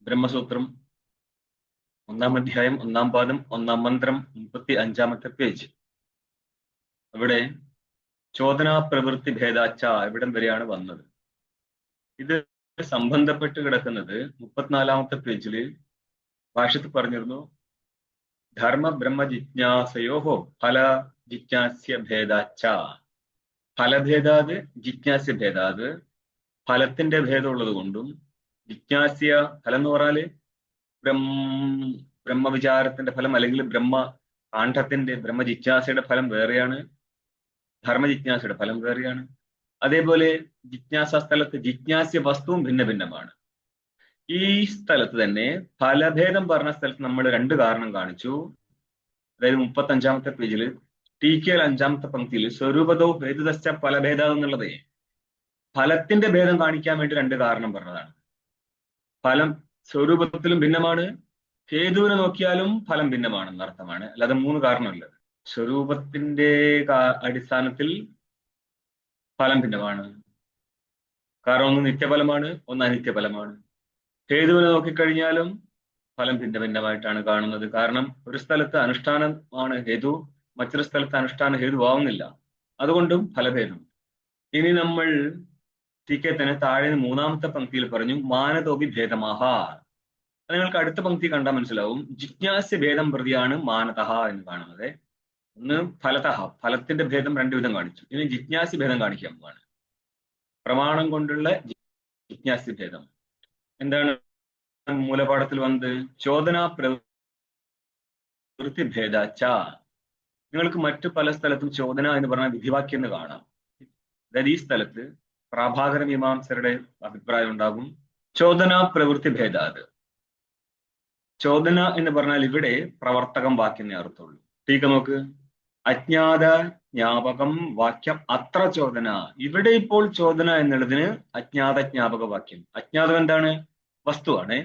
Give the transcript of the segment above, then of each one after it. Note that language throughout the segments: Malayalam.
ബ്രഹ്മസൂത്രം 1-ാം അധ്യായം 1-ാം പാദം 1-ാം മന്ത്രം 35-ാമത്തെ പേജ്. അവിടെ ചോദനാ പ്രവൃത്തി ഭേദാച്ച ഇവിടം വരെയാണ് വന്നത്. ഇത് സംബന്ധപ്പെട്ട് കിടക്കുന്നത് 34-ാമത്തെ പേജിൽ ഭാഷ്യത്തിൽ പറഞ്ഞിരുന്നു. ധർമ്മ ബ്രഹ്മ ജിജ്ഞാസയോഹോ ഫല ജിജ്ഞാസ്യ ഭേദാച്ച. ഫലഭേദാത് ജിജ്ഞാസ്യ ഭേദാത്, ഫലത്തിന്റെ ഭേദമുള്ളത് കൊണ്ടും, ജിജ്ഞാസ്യ ഫലം എന്ന് പറഞ്ഞാല് ബ്രഹ്മവിചാരത്തിന്റെ ഫലം അല്ലെങ്കിൽ ബ്രഹ്മകാണ്ഡത്തിന്റെ ബ്രഹ്മജിജ്ഞാസയുടെ ഫലം വേറെയാണ്, ധർമ്മജിജ്ഞാസയുടെ ഫലം വേറെയാണ്. അതേപോലെ ജിജ്ഞാസ സ്ഥലത്ത് ജിജ്ഞാസ്യ വസ്തുവും ഭിന്ന ഭിന്നമാണ്. ഈ സ്ഥലത്ത് തന്നെ ഫലഭേദം പറഞ്ഞ സ്ഥലത്ത് നമ്മൾ രണ്ട് കാരണം കാണിച്ചു. അതായത് 35-ാമത്തെ പേജിൽ ടീക്കയിൽ 5-ാമത്തെ പങ്ക്തിയിൽ സ്വരൂപതോ ഭേദസ്ഥ ഫലഭേദ എന്നുള്ളത് ഫലത്തിന്റെ ഭേദം കാണിക്കാൻ വേണ്ടി രണ്ട് കാരണം പറഞ്ഞതാണ്. ഫലം സ്വരൂപത്തിലും ഭിന്നമാണ്, ഹേതുവിനെ നോക്കിയാലും ഫലം ഭിന്നമാണെന്ന് അർത്ഥമാണ്. അല്ലാതെ മൂന്ന് കാരണമല്ലത്. സ്വരൂപത്തിന്റെ അടിസ്ഥാനത്തിൽ ഫലം ഭിന്നമാണ്. കാരണം ഒന്ന് നിത്യഫലമാണ്, ഒന്ന് അനിത്യഫലമാണ്. ഹേതുവിനെ നോക്കിക്കഴിഞ്ഞാലും ഫലം ഭിന്ന ഭിന്നമായിട്ടാണ് കാണുന്നത്. കാരണം ഒരു സ്ഥലത്ത് അനുഷ്ഠാനമാണ് ഹേതു, മറ്റൊരു സ്ഥലത്ത് അനുഷ്ഠാന ഹേതുവാവുന്നില്ല. അതുകൊണ്ടും ഫലഭേദം. ഇനി നമ്മൾ ടിക്കെ തന്നെ താഴെ 3-ാമത്തെ പങ്ക്തിയിൽ പറഞ്ഞു മാനതോപി ഭേദമാഹ. നിങ്ങൾക്ക് അടുത്ത പങ്ക്തി കണ്ടാൽ മനസ്സിലാവും. ജിജ്ഞാസ്യ ഭേദം പ്രതിയാണ് മാനതഹ എന്ന് കാണുന്നത്. ഒന്ന് ഫലതഹ, ഫലത്തിന്റെ ഭേദം രണ്ടു വിധം കാണിച്ചു. ഇനി ജിജ്ഞാസ്യ ഭേദം കാണിക്കാൻ പോവാണ്. പ്രമാണം കൊണ്ടുള്ള ജിജ്ഞാസ്യ ഭേദം എന്താണ്? മൂലപാഠത്തിൽ വന്നത് ചോദനാ പ്രവൃത്തി ഭേദാച്ച. നിങ്ങൾക്ക് മറ്റു പല സ്ഥലത്തും ചോദന എന്ന് പറഞ്ഞ വിധിവാക്യം എന്ന് കാണാം. അതായത് ഈ സ്ഥലത്ത് പ്രാഭാകര മീമാംസരുടെ അഭിപ്രായം ഉണ്ടാകും ചോദന പ്രവൃത്തി ഭേദാത്. ചോദന എന്ന് പറഞ്ഞാൽ ഇവിടെ പ്രവർത്തകം വാക്യം അർത്ഥമുള്ളൂ. ടീക്ക നോക്ക്. അജ്ഞാത ജ്ഞാപകം വാക്യം അത്ര ചോദന. ഇവിടെ ഇപ്പോൾ ചോദന എന്നുള്ളതിന് അജ്ഞാത ജ്ഞാപക വാക്യം. അജ്ഞാതം എന്താണ്? വസ്തുവാണ്.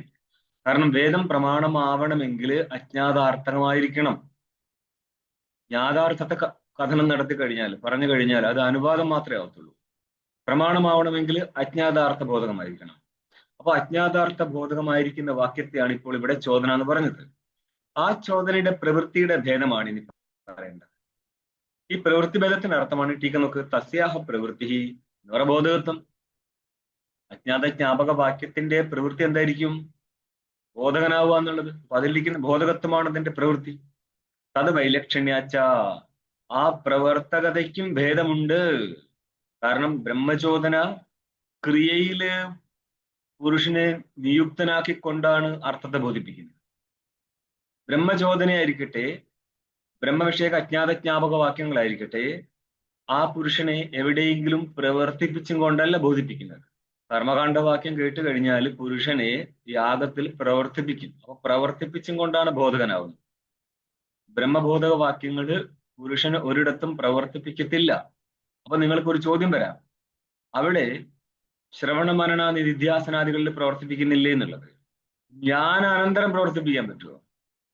കാരണം വേദം പ്രമാണമാവണമെങ്കിൽ അജ്ഞാതാർത്ഥകമായിരിക്കണം. ജ്ഞാതാർത്ഥത്തെ കഥനം നടത്തി കഴിഞ്ഞാൽ പറഞ്ഞു കഴിഞ്ഞാൽ അത് അനുവാദം മാത്രമേ ആവത്തുള്ളൂ. പ്രമാണമാവണമെങ്കിൽ അജ്ഞാതാർത്ഥ ബോധകമായിരിക്കണം. അപ്പൊ അജ്ഞാതാർത്ഥ ബോധകമായിരിക്കുന്ന വാക്യത്തെയാണ് ഇപ്പോൾ ഇവിടെ ചോദന എന്ന് പറഞ്ഞത്. ആ ചോദനയുടെ പ്രവൃത്തിയുടെ ഭേദമാണ് ഇനി പറയേണ്ടത്. ഈ പ്രവൃത്തി ഭേദത്തിന്റെ അർത്ഥമാണ് ടീക്ക നോക്ക്. തസ്യാഹ പ്രവൃത്തി എന്ന് പറഞ്ഞ ബോധകത്വം. അജ്ഞാത ജ്ഞാപക വാക്യത്തിന്റെ പ്രവൃത്തി എന്തായിരിക്കും? ബോധകനാവുക എന്നുള്ളത്. അപ്പൊ അതിലിരിക്കുന്ന ബോധകത്വമാണ് അതിന്റെ പ്രവൃത്തി. തത് വൈലക്ഷണ്യാച്ച, ആ പ്രവർത്തകതയ്ക്കും ഭേദമുണ്ട്. കാരണം ബ്രഹ്മചോദന ക്രിയയില് പുരുഷനെ നിയുക്തനാക്കിക്കൊണ്ടാണ് അർത്ഥത്തെ ബോധിപ്പിക്കുന്നത്. ബ്രഹ്മചോദനയായിരിക്കട്ടെ, ബ്രഹ്മവിഷയക അജ്ഞാത ജ്ഞാപക വാക്യങ്ങളായിരിക്കട്ടെ, ആ പുരുഷനെ എവിടെയെങ്കിലും പ്രവർത്തിപ്പിച്ചും കൊണ്ടല്ല ബോധിപ്പിക്കുന്നത്. കർമ്മകാണ്ഡവാക്യം കേട്ട് കഴിഞ്ഞാൽ പുരുഷനെ യാഗത്തിൽ പ്രവർത്തിപ്പിക്കും. അപ്പൊ പ്രവർത്തിപ്പിച്ചും കൊണ്ടാണ് ബോധകനാവുന്നത്. ബ്രഹ്മബോധക വാക്യങ്ങൾ പുരുഷന് ഒരിടത്തും പ്രവർത്തിപ്പിക്കത്തില്ല. അപ്പൊ നിങ്ങൾക്കൊരു ചോദ്യം വരാം, അവിടെ ശ്രവണ മനന നിധ്യാസനാദികളിൽ പ്രവർത്തിപ്പിക്കുന്നില്ലേ എന്നുള്ളത്. ജ്ഞാനാനന്തരം പ്രവർത്തിപ്പിക്കാൻ പറ്റുമോ?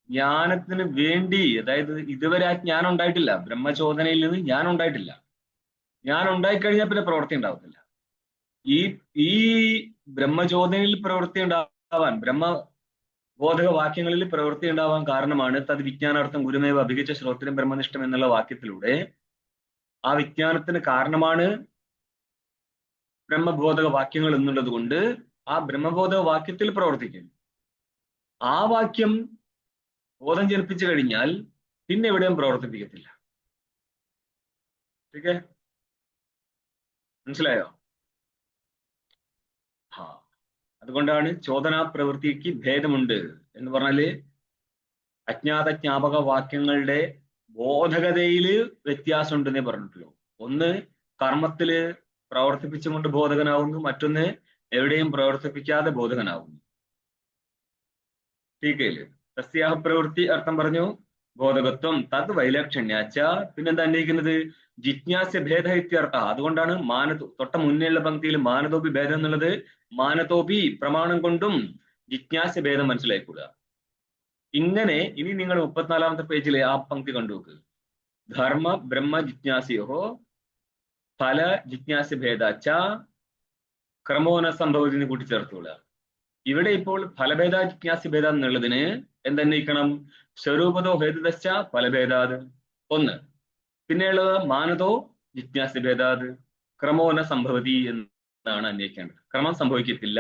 ജ്ഞാനത്തിന് വേണ്ടി, അതായത് ഇതുവരെ ആ ജ്ഞാനം ഉണ്ടായിട്ടില്ല. ബ്രഹ്മചോദനയിൽ നിന്ന് ജ്ഞാനം ഉണ്ടായിട്ടില്ല. ജ്ഞാനം ഉണ്ടായിക്കഴിഞ്ഞാൽ പിന്നെ പ്രവൃത്തി ഉണ്ടാവത്തില്ല. ഈ ബ്രഹ്മചോദനയിൽ പ്രവൃത്തി ഉണ്ടാവാൻ, ബ്രഹ്മബോധക വാക്യങ്ങളിൽ പ്രവൃത്തി ഉണ്ടാവാൻ കാരണമാണ് തത് വിജ്ഞാനാർത്ഥം ഗുരുമേവ അഭിഗച്ച ശ്രോത്രം ബ്രഹ്മനിഷ്ഠം എന്നുള്ള വാക്യത്തിലൂടെ ആ വിജ്ഞാനത്തിന് കാരണമാണ് ബ്രഹ്മബോധക വാക്യങ്ങൾ എന്നുള്ളത് കൊണ്ട് ആ ബ്രഹ്മബോധക വാക്യത്തിൽ പ്രവർത്തിക്കും. ആ വാക്യം ബോധം ജനിപ്പിച്ചു കഴിഞ്ഞാൽ പിന്നെ എവിടെയും പ്രവർത്തിപ്പിക്കത്തില്ല. ഓക്കെ, മനസ്സിലായോ? അതുകൊണ്ടാണ് ചോദനാ പ്രവൃത്തിക്ക് ഭേദമുണ്ട് എന്ന് പറഞ്ഞാല് അജ്ഞാത ജ്ഞാപക വാക്യങ്ങളുടെ ബോധകതയില് വ്യത്യാസം ഉണ്ടെന്നേ പറഞ്ഞിട്ടുള്ളൂ. ഒന്ന് കർമ്മത്തില് പ്രവർത്തിപ്പിച്ചുകൊണ്ട് ബോധകനാവുന്നു, മറ്റൊന്ന് എവിടെയും പ്രവർത്തിപ്പിക്കാതെ ബോധകനാവുന്നു. ടീക്കയില് തസ്യാഹ പ്രവൃത്തി അർത്ഥം പറഞ്ഞു ബോധകത്വം തത് വൈലക്ഷണ്യാച്ച. പിന്നെന്താ അന്വയിക്കുന്നത്? ജിജ്ഞാസ്യ ഭേദ ഇത്യർത്ഥ. അതുകൊണ്ടാണ് തൊട്ട മുന്നേയുള്ള പങ്ക്തിയിൽ മാനതോപി ഭേദം എന്നുള്ളത് മാനതോപി പ്രമാണം കൊണ്ടും ജിജ്ഞാസ്യ ഭേദം മനസ്സിലായിക്കൂടുക. ഇങ്ങനെ ഇനി നിങ്ങൾ 34-ാമത്തെ പേജിലെ ആ പങ്ക്തി കണ്ടുനോക്ക്. ധർമ്മ ബ്രഹ്മ ജിജ്ഞാസ്യോ ഫല ജിജ്ഞാസ്യ ഭേദാച്ച ക്രമോന സംഭവത്തിന് കൂട്ടിച്ചേർത്തുകൊള്ളുക. ഇവിടെ ഇപ്പോൾ ഫലഭേദ ജിജ്ഞാസി ഭേദ എന്നുള്ളതിന് എന്തന്വയിക്കണം? സ്വരൂപതോ ഹേതുദശ്ച ഫലഭേദാത് ഒന്ന്. പിന്നെയുള്ളത് മാനതോ ജിജ്ഞാസി ഭേദാത് ക്രമോന സംഭവതി എന്നാണ് അന്വേഷിക്കേണ്ടത്. ക്രമം സംഭവിക്കത്തില്ല.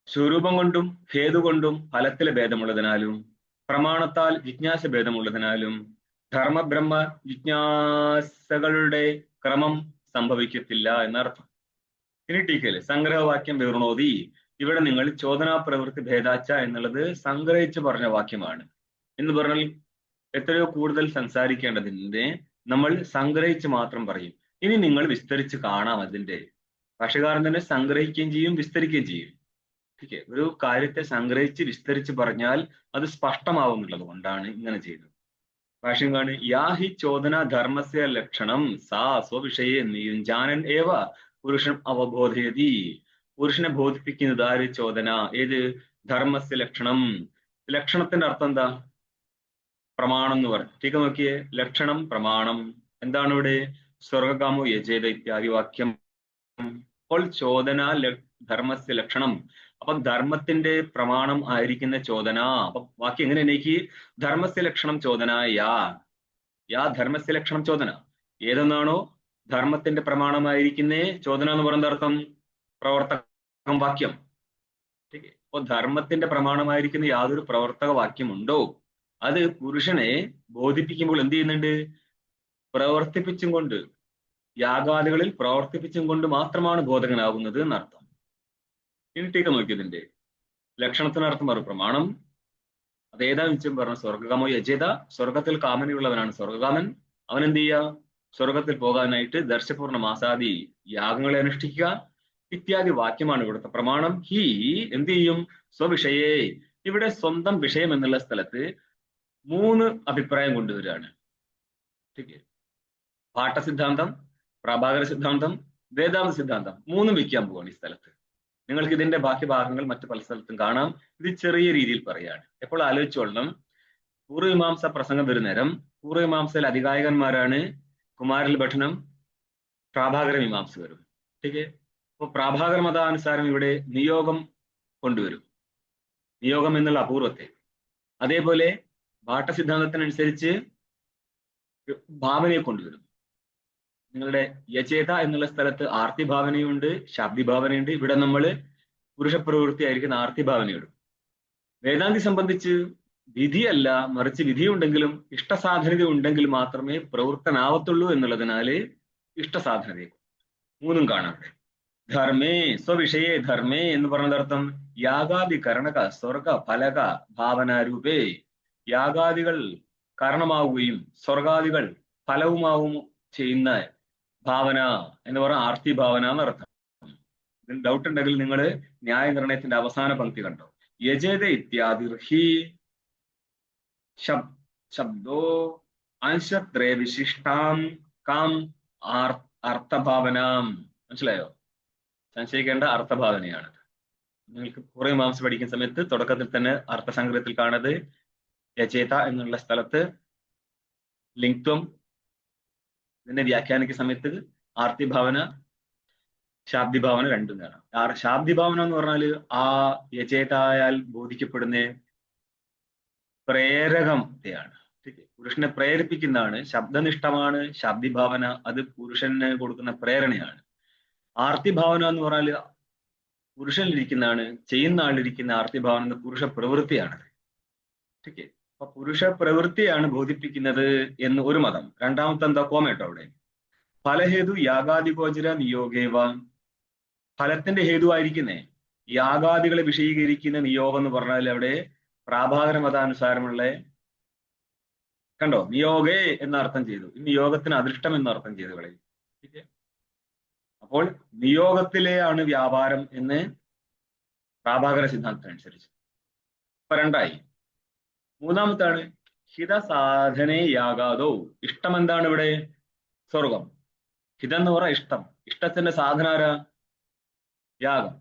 സ്വരൂപം കൊണ്ടും ഹേതു കൊണ്ടും ഫലത്തിലെ ഭേദമുള്ളതിനാലും പ്രമാണത്താൽ ജിജ്ഞാസ ഭേദമുള്ളതിനാലും ധർമ്മബ്രഹ്മ ജിജ്ഞാസകളുടെ ക്രമം സംഭവിക്കത്തില്ല എന്നർത്ഥം. ഇനി ടീക്കയില് സംഗ്രഹവാക്യം വിവരണോതി. ഇവിടെ നിങ്ങൾ ചോദനാ പ്രവൃത്തി ഭേദാച്ച എന്നുള്ളത് സംഗ്രഹിച്ച് പറഞ്ഞ വാക്യമാണ്. എന്ന് പറഞ്ഞാൽ എത്രയോ കൂടുതൽ സംസാരിക്കേണ്ടതിന്റെ നമ്മൾ സംഗ്രഹിച്ച് മാത്രം പറയും. ഇനി നിങ്ങൾ വിസ്തരിച്ച് കാണാം. അതിന്റെ ഭാഷകാരൻ തന്നെ സംഗ്രഹിക്കുകയും ചെയ്യും, വിസ്തരിക്കുകയും ചെയ്യും. ഓക്കെ, ഒരു കാര്യത്തെ സംഗ്രഹിച്ച് വിസ്തരിച്ച് പറഞ്ഞാൽ അത് സ്പഷ്ടമാവുന്നുള്ളത് കൊണ്ടാണ് ഇങ്ങനെ ചെയ്യുന്നത്. ഭാഷ്യകാരൻ യാഹി ചോദന ധർമ്മസ്യ ലക്ഷണം സാ സ്വവിഷയെ നിയുഞ്ജാനൻ ഏവ പുരുഷൻ അവബോധയതി. പുരുഷനെ ബോധിപ്പിക്കുന്നത് ആര്? ചോദന. ഏത്? ധർമ്മസ്യ ലക്ഷണം. ലക്ഷണത്തിന്റെ അർത്ഥം എന്താ? പ്രമാണം എന്ന് പറയും. ടീക്ക നോക്കിയേ, ലക്ഷണം പ്രമാണം. എന്താണ് ഇവിടെ? സ്വർഗകാമോ യജേത ഇത്യാദി വാക്യം. അപ്പോൾ ചോദന ധർമ്മസ്യ ലക്ഷണം. അപ്പൊ ധർമ്മത്തിന്റെ പ്രമാണം ആയിരിക്കുന്ന ചോദന. അപ്പൊ വാക്യം എങ്ങനെ എനിക്ക്? ധർമ്മസ്യ ലക്ഷണം ചോദന യാ ധർമ്മസ്യ ലക്ഷണം ചോദന. ഏതെന്നാണോ ധർമ്മത്തിന്റെ പ്രമാണമായിരിക്കുന്നേ ചോദന എന്ന് പറയുന്ന അർത്ഥം പ്രവർത്തകം വാക്യം. അപ്പൊ ധർമ്മത്തിന്റെ പ്രമാണമായിരിക്കുന്ന യാതൊരു പ്രവർത്തക വാക്യമുണ്ടോ അത് പുരുഷനെ ബോധിപ്പിക്കുമ്പോൾ എന്ത് ചെയ്യുന്നുണ്ട്? പ്രവർത്തിപ്പിച്ചും കൊണ്ട്, യാഗാദികളിൽ പ്രവർത്തിപ്പിച്ചും കൊണ്ട് മാത്രമാണ് ബോധകനാകുന്നത് എന്നർത്ഥം. ഇനി ടീക്ക നോക്കിയതിന്റെ ലക്ഷണത്തിനർത്ഥം പറയും പ്രമാണം. അതേതാ നിശ്ചയം പറഞ്ഞ സ്വർഗകാമോ യജേത. സ്വർഗത്തിൽ കാമനയുള്ളവനാണ് സ്വർഗകാമൻ. അവൻ എന്ത് ചെയ്യുക? സ്വർഗത്തിൽ പോകാനായിട്ട് ദർശപൂർണ്ണ മാസാദി യാഗങ്ങളെ അനുഷ്ഠിക്കുക ഇത്യാദി വാക്യമാണ് ഇവിടുത്തെ പ്രമാണം. ഹി എന്ത് ചെയ്യും? സ്വവിഷയേ. ഇവിടെ സ്വന്തം വിഷയം എന്നുള്ള സ്ഥലത്ത് 3 അഭിപ്രായം കൊണ്ടുവരികയാണ്. പാഠസിദ്ധാന്തം, പ്രാഭാകര സിദ്ധാന്തം, വേദാന്ത സിദ്ധാന്തം 3 വയ്ക്കാൻ പോവാണ് ഈ സ്ഥലത്ത്. നിങ്ങൾക്ക് ഇതിന്റെ ബാക്കി ഭാഗങ്ങൾ മറ്റു പല സ്ഥലത്തും കാണാം. ഇത് ചെറിയ രീതിയിൽ പറയാണ്. എപ്പോൾ ആലോചിച്ചോളണം, പൂർവ്വമീമാംസ പ്രസംഗം വരുന്നേരം പൂർവ്വമീമാംസയിൽ അധികായകന്മാരാണ് കുമാരൽ ഭട്ടനും പ്രാഭാകര മീമാംസകരും. ഓക്കെ, അപ്പൊ പ്രാഭാകര മതാനുസാരം ഇവിടെ നിയോഗം കൊണ്ടുവരും, നിയോഗം എന്നുള്ള അപൂർവത്തെ. അതേപോലെ ഭാട്ടസിദ്ധാന്തത്തിനനുസരിച്ച് ഭാവനയെ കൊണ്ടുവരും. നിങ്ങളുടെ യചേത എന്നുള്ള സ്ഥലത്ത് ആർത്തി ഭാവനയുണ്ട്, ശാബ്ദി ഭാവനയുണ്ട്. ഇവിടെ നമ്മൾ പുരുഷപ്രവൃത്തി ആയിരിക്കുന്ന ആർത്തി ഭാവനയിടും. വേദാന്തി സംബന്ധിച്ച് വിധിയല്ല, മറിച്ച് വിധിയുണ്ടെങ്കിലും ഇഷ്ടസാധനത ഉണ്ടെങ്കിൽ മാത്രമേ പ്രവൃത്തനാവത്തുള്ളൂ എന്നുള്ളതിനാല് ഇഷ്ടസാധനത 3 കാണാറുണ്ട്. ധർമ്മേ സ്വവിഷയേ ധർമ്മേ എന്ന് പറഞ്ഞതർത്ഥം യാഗാദി കരണക സ്വർഗ ഫലക ഭാവനാരൂപേ. യാഗാദികൾ കാരണമാവുകയും സ്വർഗാദികൾ ഫലവുമാവും ചെയ്യുന്ന ഭാവന എന്ന് പറഞ്ഞ ആർത്തി ഭാവന എന്നർത്ഥം. ഇതിൽ ഡൗട്ട് ഉണ്ടെങ്കിൽ നിങ്ങൾ ന്യായനിർണയത്തിന്റെ അവസാന പങ്ക്തി കണ്ടോ. യജേത ഇത്യാദി ഹി ശബ്ദോ അംശത്രേ വിശിഷ്ടാം കാം അർത്ഥഭാവനാം. മനസ്സിലായോ? സംശയിക്കേണ്ട അർത്ഥഭാവനയാണ്. നിങ്ങൾക്ക് കുറെ മാംസം പഠിക്കുന്ന സമയത്ത് തുടക്കത്തിൽ തന്നെ അർത്ഥസംഗ്രഹത്തിൽ കാണുന്നത് യചേത എന്നുള്ള സ്ഥലത്ത് ലിംഗ്ത്വം, ഇതിനെ വ്യാഖ്യാനിക്കുന്ന സമയത്ത് ആർത്തിഭാവന ശാബ്ദിഭാവന രണ്ടും കാണാം. ശാബ്ദിഭാവന എന്ന് പറഞ്ഞാൽ ആ യചേതായാൽ ബോധിക്കപ്പെടുന്ന പ്രേരകത്തെയാണ്. പുരുഷനെ പ്രേരിപ്പിക്കുന്നതാണ്, ശബ്ദനിഷ്ഠമാണ് ശാബ്ദിഭാവന. അത് പുരുഷന് കൊടുക്കുന്ന പ്രേരണയാണ്. ആർത്തിഭാവന എന്ന് പറഞ്ഞാൽ പുരുഷനിലിരിക്കുന്നതാണ്, ചെയ്യുന്ന ആളിരിക്കുന്ന ആർത്തിഭാവന എന്ന പുരുഷ പ്രവൃത്തിയാണ്. ഓക്കെ, അപ്പൊ പുരുഷ പ്രവൃത്തിയാണ് ബോധിപ്പിക്കുന്നത് എന്ന് ഒരു മതം. രണ്ടാമത്തെ എന്താ കോമേട്ടോ അവിടെ ഫലഹേതു യാഗാദിഗോചര നിയോഗേവ. ഫലത്തിന്റെ ഹേതുവായിരിക്കുന്നേ യാഗാദികളെ വിഷയീകരിക്കുന്ന നിയോഗം എന്ന് പറഞ്ഞാൽ അവിടെ പ്രാഭാകര മതാനുസാരമുള്ള കണ്ടോ, നിയോഗേ എന്ന അർത്ഥം ചെയ്തു. ഈ നിയോഗത്തിന് അദൃഷ്ടം എന്ന അർത്ഥം ചെയ്തു കളയും. അപ്പോൾ നിയോഗത്തിലെയാണ് വ്യാപാരം എന്ന് പ്രാഭാകര സിദ്ധാന്തത്തിനനുസരിച്ച്. ഇപ്പൊ 2ആയി. മൂന്നാമത്താണ് ഹിതസാധനേ യാഗാദോ. ഇഷ്ടം എന്താണ് ഇവിടെ? സ്വർഗം. ഹിതം എന്ന് പറഞ്ഞാൽ ഇഷ്ടം. ഇഷ്ടത്തിന്റെ സാധനാര? യാഗം.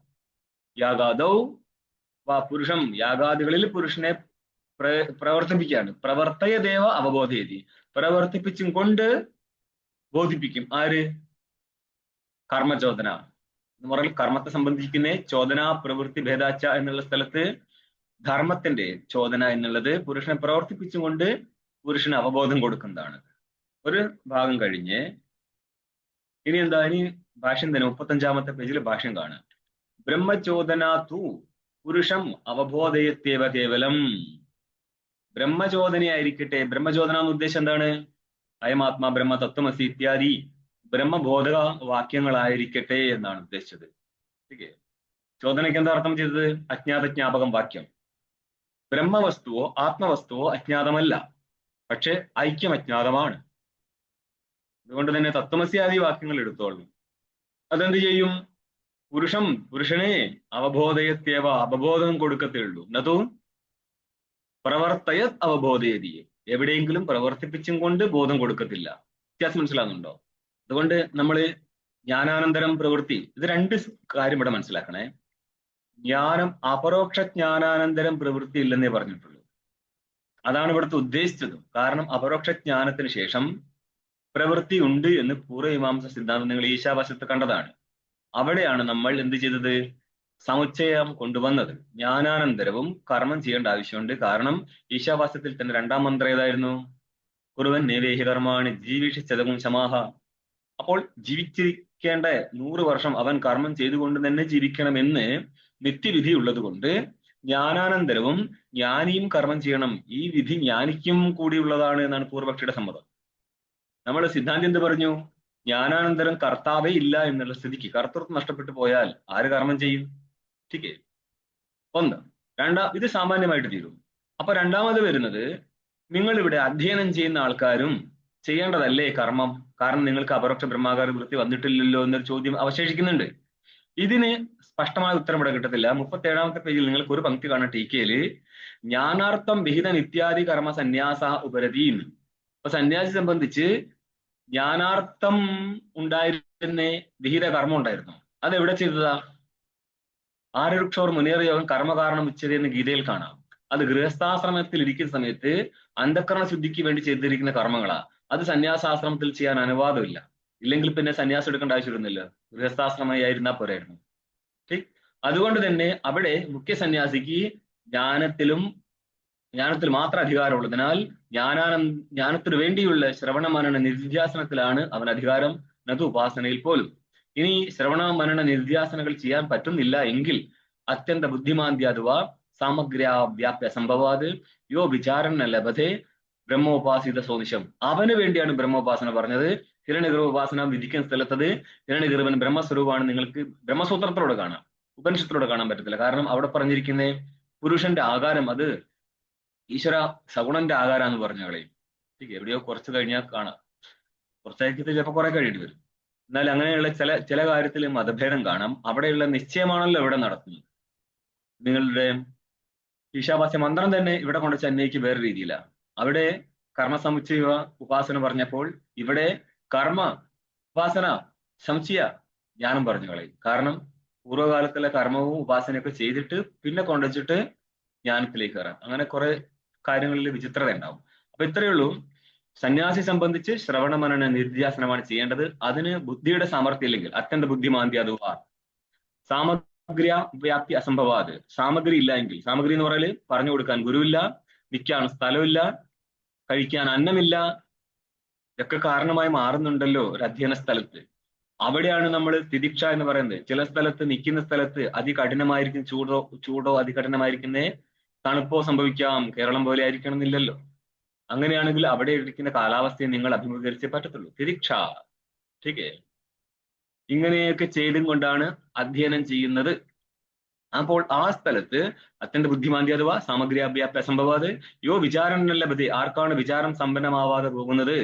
യാഗാദോ പുരുഷം. യാഗാദികളിൽ പുരുഷനെ പ്രവർത്തിപ്പിക്കുകയാണ്. പ്രവർത്തയദേവ അവബോധയതി. പ്രവർത്തിപ്പിച്ചും കൊണ്ട് ബോധിപ്പിക്കും. ആര്? കർമ്മചോദന. എന്ന് പറഞ്ഞാൽ കർമ്മത്തെ സംബന്ധിക്കുന്ന ചോദന പ്രവൃത്തി ഭേദാച്ച എന്നുള്ള സ്ഥലത്ത് ധർമ്മത്തിന്റെ ചോദന എന്നുള്ളത് പുരുഷനെ പ്രവർത്തിപ്പിച്ചുകൊണ്ട് പുരുഷന് അവബോധം കൊടുക്കുന്നതാണ്. ഒരു ഭാഗം കഴിഞ്ഞ് ഇനി എന്താ, ഇനി ഭാഷ്യം തന്നെ 35-ാമത്തെ പേജിൽ ഭാഷ്യം കാണാം. ബ്രഹ്മചോദന തു പുരുഷം അവബോധയത്തേവ കേവലം. ബ്രഹ്മചോദനയായിരിക്കട്ടെ, ബ്രഹ്മചോദന എന്ന ഉദ്ദേശം എന്താണ്? അയമാത്മാ ബ്രഹ്മ തത്വമസി ഇത്യാദി ബ്രഹ്മബോധക വാക്യങ്ങളായിരിക്കട്ടെ എന്നാണ് ഉദ്ദേശിച്ചത്. ഓക്കെ, ചോദനയ്ക്ക് എന്താ അർത്ഥം ചെയ്തത്? അജ്ഞാതജ്ഞാപകം വാക്യം. ബ്രഹ്മവസ്തുവോ ആത്മവസ്തുവോ അജ്ഞാതമല്ല, പക്ഷെ ഐക്യം അജ്ഞാതമാണ്. അതുകൊണ്ട് തന്നെ തത്വമസി ആദി വാക്യങ്ങൾ എടുത്തോളൂ. അതെന്ത് ചെയ്യും? പുരുഷനെ അവബോധയത്തേവ, അവബോധം കൊടുക്കത്തേ ഉള്ളൂ. നതു പ്രവർത്തയത് അവബോധയതിയെ, എവിടെയെങ്കിലും പ്രവർത്തിപ്പിച്ചും കൊണ്ട് ബോധം കൊടുക്കത്തില്ല. വ്യത്യാസം മനസ്സിലാകുന്നുണ്ടോ? അതുകൊണ്ട് നമ്മൾ ജ്ഞാനാനന്തരം പ്രവൃത്തി, ഇത് രണ്ട് കാര്യം ഇവിടെ മനസ്സിലാക്കണേ. ജ്ഞാനം അപരോക്ഷ ജ്ഞാനാനന്തരം പ്രവൃത്തി ഇല്ലെന്നേ പറഞ്ഞിട്ടുള്ളൂ. അതാണ് ഇവിടുത്തെ ഉദ്ദേശിച്ചതും. കാരണം അപരോക്ഷ ജ്ഞാനത്തിന് ശേഷം പ്രവൃത്തി ഉണ്ട് എന്ന് പൂർവ്വമീമാംസ സിദ്ധാന്തം നിങ്ങൾ ഈശാവാസ്യത്ത് കണ്ടതാണ്. അവിടെയാണ് നമ്മൾ എന്ത് ചെയ്തത്? സമുച്ചയം കൊണ്ടുവന്നത്. ജ്ഞാനാനന്തരവും കർമ്മം ചെയ്യേണ്ട ആവശ്യമുണ്ട്. കാരണം ഈശാവാസ്യത്തിൽ തന്നെ 2-ാം മന്ത്രം ഏതായിരുന്നു? കുറുവൻ നേവേഹി കർമാണി ജീവിഷിച്ചതും ശമാഹ. അപ്പോൾ ജീവിച്ചിരിക്കേണ്ട 100 വർഷം അവൻ കർമ്മം ചെയ്തുകൊണ്ട് തന്നെ ജീവിക്കണമെന്ന് നിത്യവിധി ഉള്ളത് കൊണ്ട് ജ്ഞാനാനന്തരവും ജ്ഞാനിയും കർമ്മം ചെയ്യണം. ഈ വിധി ജ്ഞാനിക്കും കൂടിയുള്ളതാണ് എന്നാണ് പൂർവപക്ഷിയുടെ സമ്മതം. നമ്മൾ സിദ്ധാന്തം എന്ത് പറഞ്ഞു? ജ്ഞാനാനന്തരം കർത്താവേ ഇല്ല എന്നുള്ള സ്ഥിതിക്ക് കർത്തൃത്വം നഷ്ടപ്പെട്ടു പോയാൽ ആര് കർമ്മം ചെയ്യും? ठीक ഒന്ന്. ഇത് സാമാന്യമായിട്ട് തീരും. അപ്പൊ രണ്ടാമത് വരുന്നത്, നിങ്ങൾ ഇവിടെ അധ്യയനം ചെയ്യുന്ന ആൾക്കാരും ചെയ്യേണ്ടതല്ലേ കർമ്മം? കാരണം നിങ്ങൾക്ക് അപരോക്ഷ ബ്രഹ്മാകാര വൃത്തി വന്നിട്ടില്ലല്ലോ എന്നൊരു ചോദ്യം അവശേഷിക്കുന്നുണ്ട്. ഇതിന് സ്പഷ്ടമായ ഉത്തരം ഇവിടെ കിട്ടത്തില്ല. 37-ാമത്തെ പേജിൽ നിങ്ങൾക്ക് ഒരു പങ്ക്തി കാണാം ടീക്കയില്, ജ്ഞാനാർത്ഥം വിഹിത നിത്യാദി കർമ്മ സന്യാസ ഉപരതീൻ. അപ്പൊ സന്യാസി സംബന്ധിച്ച് ജ്ഞാനാർത്ഥം ഉണ്ടായിരുന്ന വിഹിത കർമ്മം ഉണ്ടായിരുന്നു. അതെവിടെ ചെയ്തതാ? ആരരുക്ഷോർ മുനേറിയ യോഗം കർമ്മകാരണം ഉച്ചത എന്ന് ഗീതയിൽ കാണാം. അത് ഗൃഹസ്ഥാശ്രമത്തിൽ ഇരിക്കുന്ന സമയത്ത് അന്ധക്കരണ ശുദ്ധിക്ക് വേണ്ടി ചെയ്തിരിക്കുന്ന കർമ്മങ്ങളാ. അത് സന്യാസാശ്രമത്തിൽ ചെയ്യാൻ അനുവാദമില്ല. ഇല്ലെങ്കിൽ പിന്നെ സന്യാസം എടുക്കേണ്ട ആവശ്യമിരുന്നില്ല, ഗൃഹസ്ഥാശ്രമമായി ആയിരുന്നാ പോരായിരുന്നു. ठीक. അതുകൊണ്ട് തന്നെ അവിടെ മുഖ്യ സന്യാസിക്ക് ജ്ഞാനത്തിൽ മാത്രം അധികാരമുള്ളതിനാൽ ജ്ഞാനത്തിന് വേണ്ടിയുള്ള ശ്രവണ മനന നിധ്യാസനത്തിലാണ് അവൻ അധികാരം, നതു ഉപാസനയിൽ പോലും. ഇനി ശ്രവണ മനന നിധ്യാസനകൾ ചെയ്യാൻ പറ്റുന്നില്ല എങ്കിൽ അത്യന്ത ബുദ്ധിമാന്ദ്യ അഥവാ സാമഗ്ര്യാവ്യാപ്യ സംഭവാത് യോ വിചാരണ ലഭതേ ബ്രഹ്മോപാസിത സോനിശം. അവന് വേണ്ടിയാണ് ബ്രഹ്മോപാസന പറഞ്ഞത്. ഹിരണ്യഗർഭ ഉപാസന വിധിക്കുന്ന സ്ഥലത്തത് ഹിരണ്യഗർഭൻ ബ്രഹ്മസ്വരൂപമാണ്. നിങ്ങൾക്ക് ബ്രഹ്മസൂത്രത്തിലൂടെ കാണാം, ഉപനിഷത്തിലൂടെ കാണാൻ പറ്റത്തില്ല. കാരണം അവിടെ പറഞ്ഞിരിക്കുന്ന പുരുഷന്റെ ആകാരം അത് ഈശ്വര സഗുണന്റെ ആകാരം എന്ന് പറഞ്ഞ കളയും. എവിടെയോ കുറച്ച് കഴിഞ്ഞാൽ കാണാം, കുറച്ചായിട്ട് ചിലപ്പോൾ കുറെ കഴിയേണ്ടി വരും. എന്നാൽ അങ്ങനെയുള്ള ചില കാര്യത്തിൽ മതഭേദം കാണാം. അവിടെയുള്ള നിശ്ചയമാണല്ലോ ഇവിടെ നടത്തുന്നത്. നിങ്ങളുടെ ഈശാവാസ്യ മന്ത്രം തന്നെ ഇവിടെ കൊണ്ട് ചെന്നൈക്ക് വേറെ രീതിയിലാണ്. അവിടെ കർമ്മസമുച്ചയ ഉപാസന പറഞ്ഞപ്പോൾ ഇവിടെ കർമ്മ ഉപാസന സമുച്ചയ ജ്ഞാനം പറഞ്ഞു കളയും. കാരണം പൂർവ്വകാലത്തിലെ കർമ്മവും ഉപാസനയൊക്കെ ചെയ്തിട്ട് പിന്നെ കൊണ്ടുവച്ചിട്ട് ജ്ഞാനത്തിലേക്ക് കയറാം. അങ്ങനെ കുറെ കാര്യങ്ങളിൽ വിചിത്രത ഉണ്ടാവും. അപ്പൊ ഇത്രയേ ഉള്ളൂ. സന്യാസി സംബന്ധിച്ച് ശ്രവണ മനന നിധ്യാസനമാണ് ചെയ്യേണ്ടത്. അതിന് ബുദ്ധിയുടെ സാമർഥ്യം ഇല്ലെങ്കിൽ അത്യന്ത ബുദ്ധിമാന്ദ്യ അഥവാ സാമഗ്ര്യ വ്യാപ്തി അസംഭവാത്. സാമഗ്രി ഇല്ല എങ്കിൽ, സാമഗ്രി എന്ന് പറഞ്ഞാൽ പറഞ്ഞു കൊടുക്കാൻ ഗുരുവില്ല, നിൽക്കാൻ സ്ഥലമില്ല, കഴിക്കാൻ അന്നമില്ല, ഇതൊക്കെ കാരണമായി മാറുന്നുണ്ടല്ലോ ഒരു അധ്യയന സ്ഥലത്ത്. അവിടെയാണ് നമ്മൾ തിദിക്ഷ എന്ന് പറയുന്നത്. ചില സ്ഥലത്ത് നിൽക്കുന്ന സ്ഥലത്ത് അതികഠിനമായിരിക്കും ചൂടോ അതികഠിനമായിരിക്കുന്ന തണുപ്പോ സംഭവിക്കാം. കേരളം പോലെ ആയിരിക്കണം എന്നില്ലല്ലോ. അങ്ങനെയാണെങ്കിൽ അവിടെ ഇരിക്കുന്ന കാലാവസ്ഥയെ നിങ്ങൾ അഭിമുഖീകരിച്ചേ പറ്റത്തുള്ളൂ. തിദിക്ഷ. ठीक है. ഇങ്ങനെയൊക്കെ ചെയ്തും കൊണ്ടാണ് അധ്യയനം ചെയ്യുന്നത്. അപ്പോൾ ആ സ്ഥലത്ത് അത്യന്ത ബുദ്ധിമാന്ദ്യ അഥവാ സാമഗ്ര്യാഭ്യാപ്യ അസംഭവാത് യോ വിചാരണ ലഭ്യത. ആർക്കാണ് വിചാരം സമ്പന്നമാവാതെ പോകുന്നത്?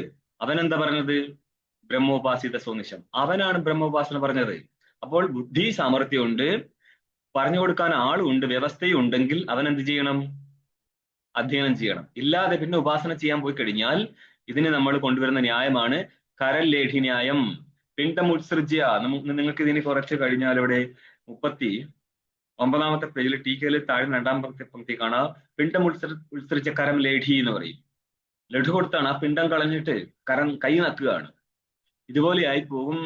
അവനെന്താ പറഞ്ഞത്? ബ്രഹ്മോപാസിത സോനിശം. അവനാണ് ബ്രഹ്മോപാസന പറഞ്ഞത്. അപ്പോൾ ബുദ്ധി സാമർഥ്യമുണ്ട്, പറഞ്ഞു കൊടുക്കാൻ ആളുണ്ട്, വ്യവസ്ഥയും ഉണ്ടെങ്കിൽ അവൻ എന്ത് ചെയ്യണം? അധ്യയനം ചെയ്യണം. ഇല്ലാതെ പിന്നെ ഉപാസന ചെയ്യാൻ പോയി കഴിഞ്ഞാൽ ഇതിന് നമ്മൾ കൊണ്ടുവരുന്ന ന്യായമാണ് കരലേഖി ന്യായം. പിണ്ടം ഉത്സൃജ്യ. നിങ്ങൾക്ക് ഇതിന് കുറച്ച് കഴിഞ്ഞാൽ ഇവിടെ 39-ാമത്തെ പേജിൽ ടീക്കയിൽ താഴെ 2-ാമത്തെ പങ്ക്തി കാണാം. പിണ്ടം ഉത്സൃജ്യ കരം ലേഖി എന്ന് പറയും. ലഡു കൊടുത്താണ് ആ പിണ്ടം കളഞ്ഞിട്ട് കൈ നക്കുകയാണ്. ഇതുപോലെയായി പോകും.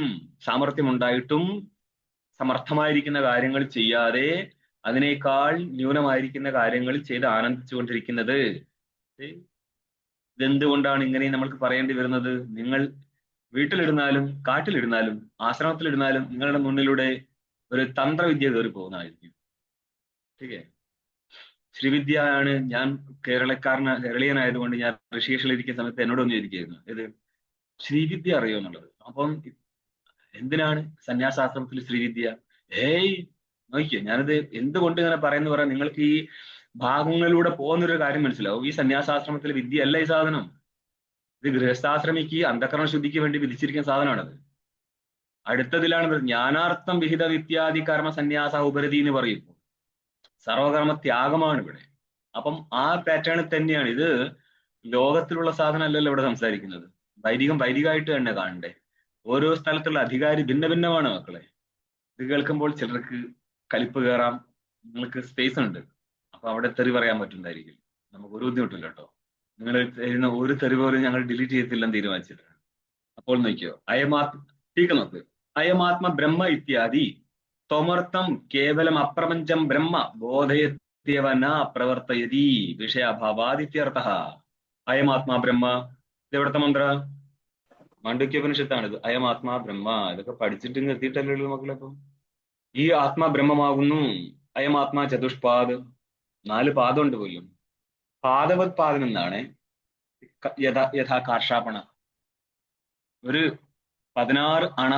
സാമർഥ്യം ഉണ്ടായിട്ടും സമർത്ഥമായിരിക്കുന്ന കാര്യങ്ങൾ ചെയ്യാതെ അതിനേക്കാൾ ന്യൂനമായിരിക്കുന്ന കാര്യങ്ങൾ ചെയ്ത് ആനന്ദിച്ചുകൊണ്ടിരിക്കുന്നത്. ഇതെന്തുകൊണ്ടാണ് ഇങ്ങനെ നമ്മൾക്ക് പറയേണ്ടി വരുന്നത്? നിങ്ങൾ വീട്ടിലിരുന്നാലും കാട്ടിലിരുന്നാലും ആശ്രമത്തിലിരുന്നാലും നിങ്ങളുടെ മുന്നിലൂടെ ഒരു തന്ത്രവിദ്യ കയറി പോകുന്നതായിരിക്കും. ഓക്കെ, ശ്രീവിദ്യയാണ്. ഞാൻ കേരളീയനായതുകൊണ്ട് ഞാൻ ഋഷികേശിലിരിക്കുന്ന സമയത്ത് എന്നോട് ഒന്ന് ചോദിക്കുകയായിരുന്നു, ഇത് ശ്രീവിദ്യ അറിയോ എന്നുള്ളത്. അപ്പം എന്തിനാണ് സന്യാസാശ്രമത്തിൽ ശ്രീവിദ്യ? ഏയ് നോക്കിയേ, ഞാനത് എന്തുകൊണ്ട് ഇങ്ങനെ പറയുന്നു പറയാം, നിങ്ങൾക്ക് ഈ ഭാഗങ്ങളിലൂടെ പോകുന്നൊരു കാര്യം മനസ്സിലാവും. ഈ സന്യാസാശ്രമത്തിലെ വിദ്യ അല്ല ഈ സാധനം. ഇത് ഗൃഹസ്ഥാശ്രമിക്ക് അന്ധകരണ ശുദ്ധിക്ക് വേണ്ടി വിധിച്ചിരിക്കുന്ന സാധനമാണത്. അടുത്തതിലാണ് ജ്ഞാനാർത്ഥം വിഹിത വിദ്യാദി കർമ്മ സന്യാസ ഉപരതി എന്ന് പറയും. സർവകർമ്മ ത്യാഗമാണ് ഇവിടെ. അപ്പം ആ പാറ്റേണിൽ തന്നെയാണ് ഇത്. ലോകത്തിലുള്ള സാധനം അല്ലല്ലോ ഇവിടെ സംസാരിക്കുന്നത്. വൈദികമായിട്ട് തന്നെ കാണണ്ടേ. ഓരോ സ്ഥലത്തുള്ള അധികാരി ഭിന്ന ഭിന്നമാണ് മക്കളെ. ഇത് കേൾക്കുമ്പോൾ ചിലർക്ക് കലിപ്പ് കയറാം. നിങ്ങൾക്ക് സ്പേസ് ഉണ്ട്, അപ്പൊ അവിടെ തെറി പറയാൻ പറ്റുന്നതായിരിക്കും. നമുക്ക് ഒരു ബുദ്ധിമുട്ടില്ല കേട്ടോ. നിങ്ങൾ തരുന്ന ഒരു തെറി പോലും ഞങ്ങൾ ഡിലീറ്റ് ചെയ്യത്തില്ലെന്ന് തീരുമാനിച്ചിട്ടാണ്. അപ്പോൾ നോക്കിയോ, നോക്ക്, അയമാത്മ ബ്രഹ്മ ഇത്യാദി ത്വമർത്ഥം കേവലം അപ്രപഞ്ചം ബ്രഹ്മ ബോധയത്യവ ന പ്രവർത്തയതി വിഷയാഭാവാദിത്യർത്ഥ. അയമാത്മാ ബ്രഹ്മ, ഇത് എവിടുത്തെ മന്ത്ര? മാണ്ഡ്യോപനിഷത്താണിത്. അയമാത്മാ ബ്രഹ്മ. ഇതൊക്കെ പഠിച്ചിട്ട് നിർത്തിയിട്ടല്ലോ മക്കളെ. അപ്പം ഈ ആത്മാ ബ്രഹ്മമാകുന്നു. അയമാത്മാ ചതുഷ്പാദ്, 4 പാദമുണ്ട് പോലും. പാദവത് പാദം എന്നാണ് യഥാ കാർഷാപണ. ഒരു 16 അണ,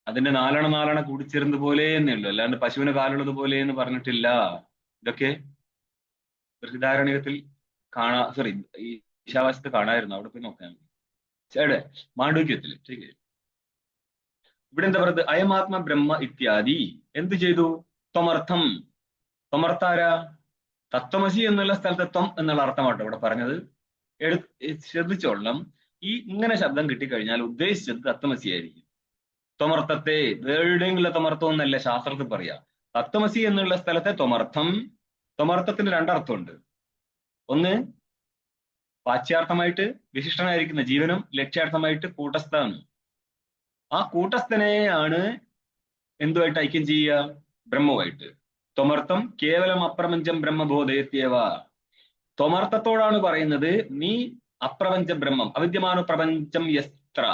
അതിന്റെ 4 അണ കൂടിച്ചേർന്നത് പോലെ എന്നേ ഉള്ളൂ. അല്ലാണ്ട് പശുവിന് കാലുള്ളത് പോലെ എന്ന് പറഞ്ഞിട്ടില്ല. ഇതൊക്കെ ബൃഹദാരണ്യത്തിൽ ഈ ഈശാവാസ്യത്ത് കാണായിരുന്നു. അവിടെ പോയി നോക്കാൻ ചേടെ മാണ്ഡൂക്യത്തില്. ശരി, ഇവിടെ എന്താ പറയുന്നത്? അയമാത്മ ബ്രഹ്മ ഇത്യാദി എന്ത് ചെയ്തു? ത്വമർത്ഥം. ത്വമർത്ഥാര? തത്വമസി എന്നുള്ള സ്ഥലത്ത് ത്വം എന്നുള്ള അർത്ഥമാട്ടോ ഇവിടെ പറഞ്ഞത്. ശ്രദ്ധിച്ചോളണം. ഇങ്ങനെ ശബ്ദം കിട്ടിക്കഴിഞ്ഞാൽ ഉദ്ദേശിച്ചത് തത്വമസി ആയിരിക്കും. ത്വമർത്ഥത്തെ വേടെയുള്ള ത്വമർത്ഥം എന്നല്ല ശാസ്ത്രത്തിൽ പറയാ. തത്വമസി എന്നുള്ള സ്ഥലത്തെ ത്വമർത്ഥം. ത്വമർത്ഥത്തിന് 2 അർത്ഥമുണ്ട്. ഒന്ന് വാച്യാർത്ഥമായിട്ട് വിശിഷ്ടനായിരിക്കുന്ന ജീവനും, ലക്ഷ്യാർത്ഥമായിട്ട് കൂട്ടസ്ഥാണ്. ആ കൂട്ടസ്ഥനെയാണ് എന്തുമായിട്ട് ഐക്യം ചെയ്യുക? ബ്രഹ്മവുമായിട്ട്. ത്വമർത്ഥം കേവലം അപ്രപഞ്ചം ബ്രഹ്മബോധയത്യവ. ത്വമർത്ഥത്തോടാണ് പറയുന്നത്, നീ അപ്രപഞ്ച ബ്രഹ്മം, അവിദ്യമാനോ പ്രപഞ്ചം യസ്ത്ര.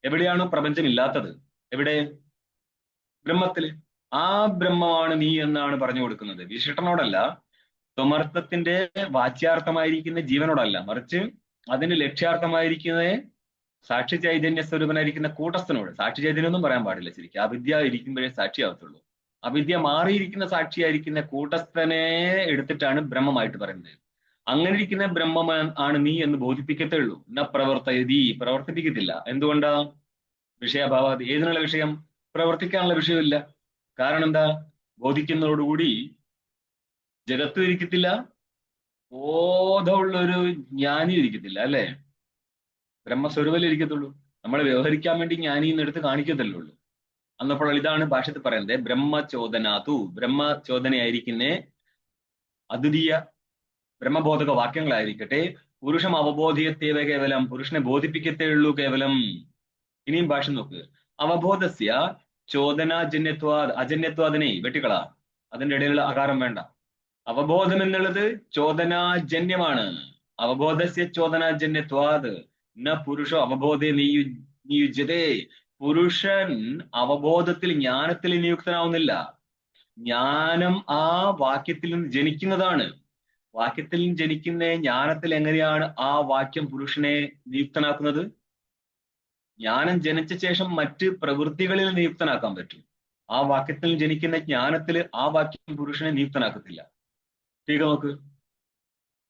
എവിടെയാണോ പ്രപഞ്ചം ഇല്ലാത്തത്? എവിടെ? ബ്രഹ്മത്തില്. ആ ബ്രഹ്മമാണ് നീ എന്നാണ് പറഞ്ഞു കൊടുക്കുന്നത്. വിശിഷ്ടനോടല്ല, ത്വമർത്ഥത്തിന്റെ വാച്യാർത്ഥമായിരിക്കുന്ന ജീവനോടല്ല, മറിച്ച് അതിന് ലക്ഷ്യാർത്ഥമായിരിക്കുന്ന സാക്ഷി ചൈതന്യ സ്വരൂപനായിരിക്കുന്ന കൂട്ടസ്ഥനോട്. സാക്ഷി ചൈതന്യം ഒന്നും പറയാൻ പാടില്ല ശരിക്കും. അവിദ്യ ഇരിക്കുമ്പോഴേ സാക്ഷിയാവത്തുള്ളൂ. അവിദ്യ മാറിയിരിക്കുന്ന സാക്ഷിയായിരിക്കുന്ന കൂട്ടസ്ഥനെ എടുത്തിട്ടാണ് ബ്രഹ്മമായിട്ട് പറയുന്നത്. അങ്ങനെ ഇരിക്കുന്ന ബ്രഹ്മം ആണ് നീ എന്ന് ബോധിപ്പിക്കത്തേ ഉള്ളൂ. ന പ്രവർത്തയതി, പ്രവർത്തിപ്പിക്കത്തില്ല. എന്തുകൊണ്ടാ? വിഷയഭാവാദി. ഏതിനുള്ള വിഷയം? പ്രവർത്തിക്കാനുള്ള വിഷയമില്ല. കാരണം എന്താ? ബോധിക്കുന്നതോടുകൂടി ജഗത്തും ഇരിക്കത്തില്ല, ബോധമുള്ള ഒരു ജ്ഞാനി ഇരിക്കത്തില്ല. അല്ലെ? ബ്രഹ്മസ്വരൂപല്ലേ ഇരിക്കത്തുള്ളൂ. നമ്മളെ വ്യവഹരിക്കാൻ വേണ്ടി ജ്ഞാനി എന്ന് എടുത്ത് കാണിക്കത്തല്ലേ ഉള്ളൂ. അന്നപ്പോൾ ഇതാണ് ഭാഷ്യത്തിൽ പറയുന്നത്, ബ്രഹ്മചോദനാതു. ബ്രഹ്മചോദനയായിരിക്കുന്ന അദ്വിതീയ ബ്രഹ്മബോധക വാക്യങ്ങളായിരിക്കട്ടെ. പുരുഷം അവബോധിയത്തേവ കേവലം. പുരുഷനെ ബോധിപ്പിക്കത്തേ ഉള്ളൂ കേവലം. ഇനിയും ഭാഷ്യം നോക്ക്. അവബോധസ്യ ചോദനാജന്യത്വാദ്. അജന്യത്വാദിനെ വെട്ടിക്കളാ, അതിന്റെ ഇടയിലുള്ള അകാരം വേണ്ട. അവബോധം എന്നുള്ളത് ചോദനാജന്യമാണ്. അവബോധസ്യ ചോദനാജന്യത്വാദ് ന പുരുഷോ അവബോധേ നിയുജ്യതേ. പുരുഷൻ അവബോധത്തിൽ, ജ്ഞാനത്തിൽ നിയുക്തനാവുന്നില്ല. ജ്ഞാനം ആ വാക്യത്തിൽ നിന്ന് ജനിക്കുന്നതാണ്. വാക്യത്തിൽ നിന്ന് ജനിക്കുന്ന ജ്ഞാനത്തിൽ എങ്ങനെയാണ് ആ വാക്യം പുരുഷനെ നിയുക്തനാക്കുന്നത്? ജ്ഞാനം ജനിച്ച ശേഷം മറ്റ് പ്രവൃത്തികളിൽ നിയുക്തനാക്കാൻ പറ്റും. ആ വാക്യത്തിൽ ജനിക്കുന്ന ജ്ഞാനത്തിൽ ആ വാക്യം പുരുഷനെ നിയുക്തനാക്കത്തില്ല. തീക നോക്ക്.